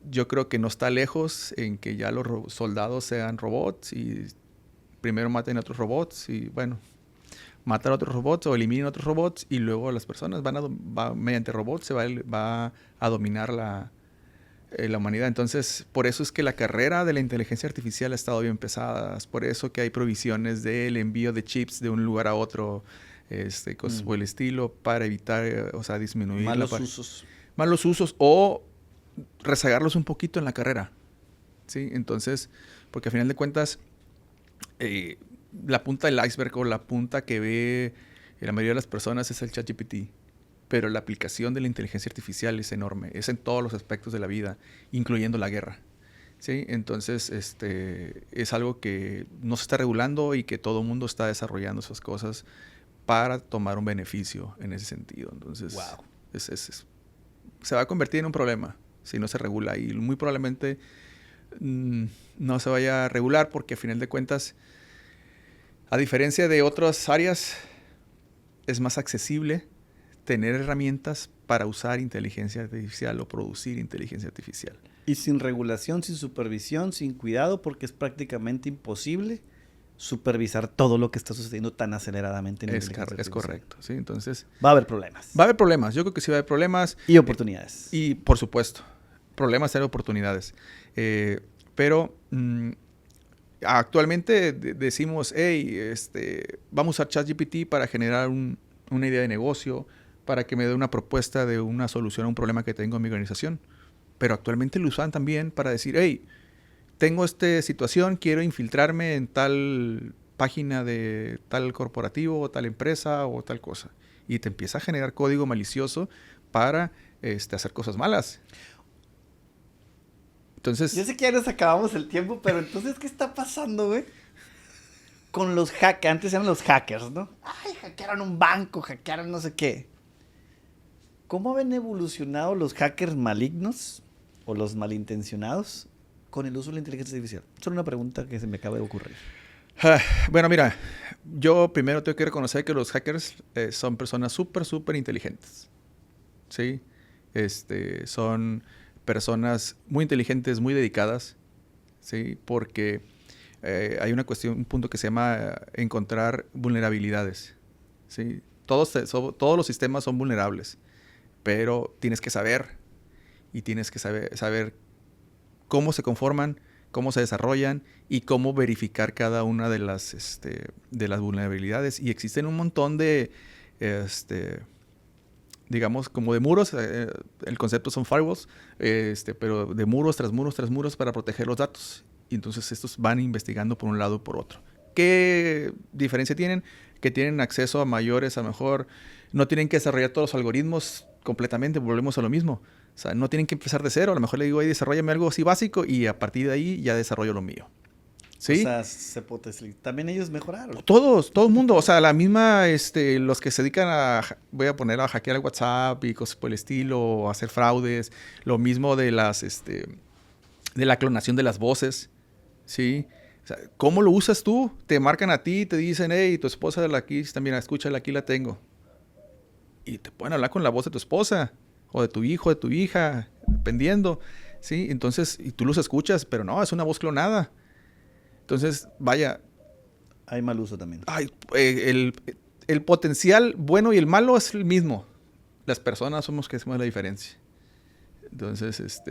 yo creo que no está lejos en que ya los soldados sean robots y primero maten a otros robots y, bueno, matar a otros robots o eliminen a otros robots y luego las personas mediante robots se va a dominar la humanidad. Entonces, por eso es que la carrera de la inteligencia artificial ha estado bien pesada. Es por eso que hay provisiones del envío de chips de un lugar a otro, cosas por el estilo, para evitar, disminuir malos usos o rezagarlos un poquito en la carrera, ¿sí? Entonces, porque a final de cuentas, la punta del iceberg o la punta que ve la mayoría de las personas es el ChatGPT. Pero la aplicación de la inteligencia artificial es enorme. Es en todos los aspectos de la vida, incluyendo la guerra, ¿sí? Entonces, es algo que no se está regulando y que todo el mundo está desarrollando esas cosas para tomar un beneficio en ese sentido. Entonces, wow. Se va a convertir en un problema. si no se regula. Y muy probablemente no se vaya a regular porque a final de cuentas, a diferencia de otras áreas, es más accesible tener herramientas para usar inteligencia artificial o producir inteligencia artificial. Y sin regulación, sin supervisión, sin cuidado, porque es prácticamente imposible supervisar todo lo que está sucediendo tan aceleradamente en Es correcto, ¿sí? Entonces... va a haber problemas. Va a haber problemas. Yo creo que sí va a haber problemas. Y oportunidades. Y, por supuesto, problemas y oportunidades. Pero actualmente decimos, hey, vamos a usar ChatGPT para generar una idea de negocio, para que me dé una propuesta de una solución a un problema que tengo en mi organización. Pero actualmente lo usan también para decir, hey, tengo esta situación, quiero infiltrarme en tal página de tal corporativo o tal empresa o tal cosa. Y te empieza a generar código malicioso para hacer cosas malas. Entonces... Yo sé que ya nos acabamos el tiempo, pero entonces, ¿qué está pasando, güey? Con los hackers, antes eran los hackers, ¿no? Ay, hackearon un banco, hackearon no sé qué. ¿Cómo han evolucionado los hackers malignos o los malintencionados con el uso de la inteligencia artificial? Solo una pregunta que se me acaba de ocurrir. Bueno, mira, yo primero tengo que reconocer que los hackers son personas súper inteligentes, ¿sí? Son personas muy inteligentes, muy dedicadas, ¿sí? Porque hay un punto que se llama encontrar vulnerabilidades, ¿sí? Todos los sistemas son vulnerables, pero tienes que saber y tienes que saber cómo se conforman, cómo se desarrollan y cómo verificar cada una de las vulnerabilidades. Y existen un montón de, digamos, como de muros. El concepto son firewalls, pero de muros tras muros tras muros para proteger los datos. Y entonces estos van investigando por un lado y por otro. ¿Qué diferencia tienen? Que tienen acceso a mayores, a lo mejor no tienen que desarrollar todos los algoritmos completamente, volvemos a lo mismo. O sea, no tienen que empezar de cero. A lo mejor le digo, hey, desarróllame algo así básico y a partir de ahí ya desarrollo lo mío. ¿Sí? O sea, también ellos mejoraron. Todo el mundo. O sea, la misma, los que se dedican voy a poner a hackear el WhatsApp y cosas por el estilo, o hacer fraudes. Lo mismo de de la clonación de las voces, ¿sí? O sea, ¿cómo lo usas tú? Te marcan a ti, te dicen, hey, tu esposa aquí también, escúchala, aquí la tengo. Y te pueden hablar con la voz de tu esposa, o de tu hijo, de tu hija, dependiendo, ¿sí? Entonces, y tú los escuchas, pero no, es una voz clonada. Entonces, vaya. Hay mal uso también. El potencial bueno y el malo es el mismo. Las personas somos los que hacemos la diferencia. Entonces,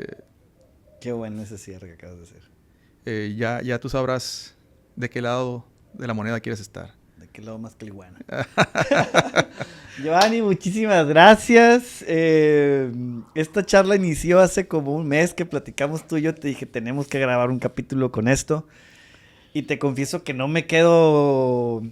Qué bueno ese cierre que acabas de hacer. Ya tú sabrás de qué lado de la moneda quieres estar. ¿De qué lado más que el iguana? Giovanni, muchísimas gracias. Esta charla inició hace como un mes que platicamos tú y yo. Te dije, tenemos que grabar un capítulo con esto. Y te confieso que no me quedo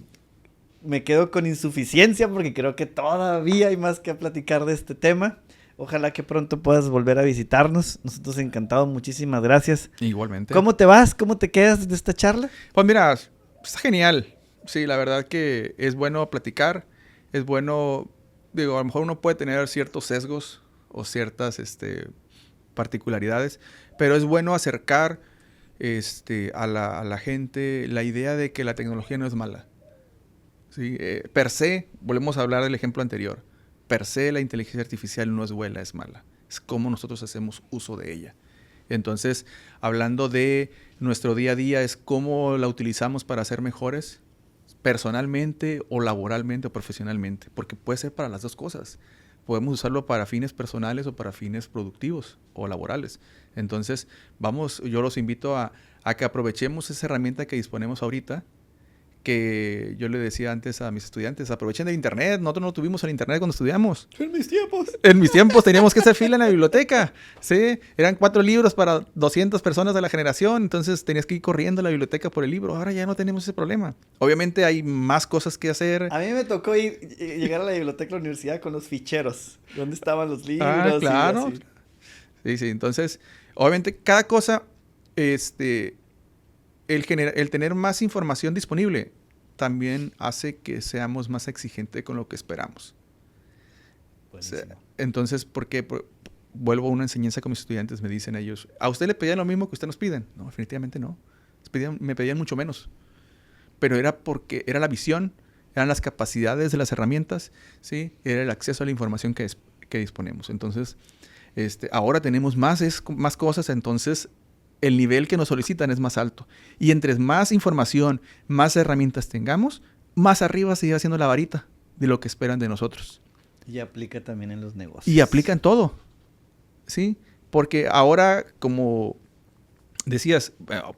con insuficiencia porque creo que todavía hay más que platicar de este tema. Ojalá que pronto puedas volver a visitarnos. Nosotros encantados, muchísimas gracias. Igualmente. ¿Cómo te vas? ¿Cómo te quedas de esta charla? Pues mira, está genial. Sí, la verdad que es bueno platicar. Es bueno, digo, a lo mejor uno puede tener ciertos sesgos o ciertas particularidades, pero es bueno acercar a la gente la idea de que la tecnología no es mala. ¿Sí? Per se, volvemos a hablar del ejemplo anterior, per se la inteligencia artificial no es buena, es mala. Es cómo nosotros hacemos uso de ella. Entonces, hablando de nuestro día a día, es cómo la utilizamos para ser mejores, personalmente o laboralmente o profesionalmente, porque puede ser para las dos cosas. Podemos usarlo para fines personales o para fines productivos o laborales. Entonces, yo los invito a que aprovechemos esa herramienta que disponemos ahorita, que yo le decía antes a mis estudiantes, aprovechen el internet. Nosotros no tuvimos el internet cuando estudiamos. En mis tiempos. En mis tiempos teníamos que hacer fila en la biblioteca, ¿sí? Eran 4 libros para 200 personas de la generación, entonces tenías que ir corriendo a la biblioteca por el libro. Ahora ya no tenemos ese problema. Obviamente hay más cosas que hacer. A mí me tocó llegar a la biblioteca de la universidad con los ficheros, donde estaban los libros. Ah, claro. Sí, entonces, obviamente cada cosa, el tener más información disponible también hace que seamos más exigentes con lo que esperamos. O sea, entonces, ¿por qué? vuelvo a una enseñanza con mis estudiantes, me dicen ellos, ¿a usted le pedían lo mismo que usted nos piden? No, definitivamente no. Me pedían mucho menos. Pero era porque era la visión, eran las capacidades de las herramientas, ¿sí? Era el acceso a la información que disponemos. Entonces, ahora tenemos más cosas, entonces el nivel que nos solicitan es más alto. Y entre más información, más herramientas tengamos, más arriba se iba haciendo la varita de lo que esperan de nosotros. Y aplica también en los negocios. Y aplica en todo, ¿sí? Porque ahora, como decías,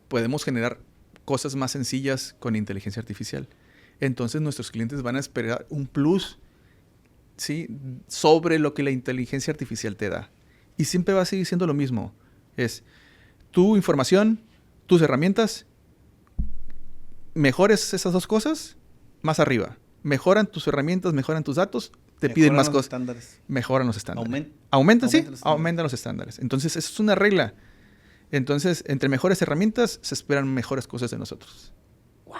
podemos generar cosas más sencillas con inteligencia artificial. Entonces nuestros clientes van a esperar un plus, ¿sí? Sobre lo que la inteligencia artificial te da. Y siempre va a seguir siendo lo mismo. Es tu información, tus herramientas, mejores esas dos cosas, más arriba. Mejoran tus herramientas, mejoran tus datos, te piden más cosas. Estándares. Mejoran los estándares. Aumentan Aumentan los estándares. Entonces, eso es una regla. Entonces, entre mejores herramientas, se esperan mejores cosas de nosotros. ¡Wow!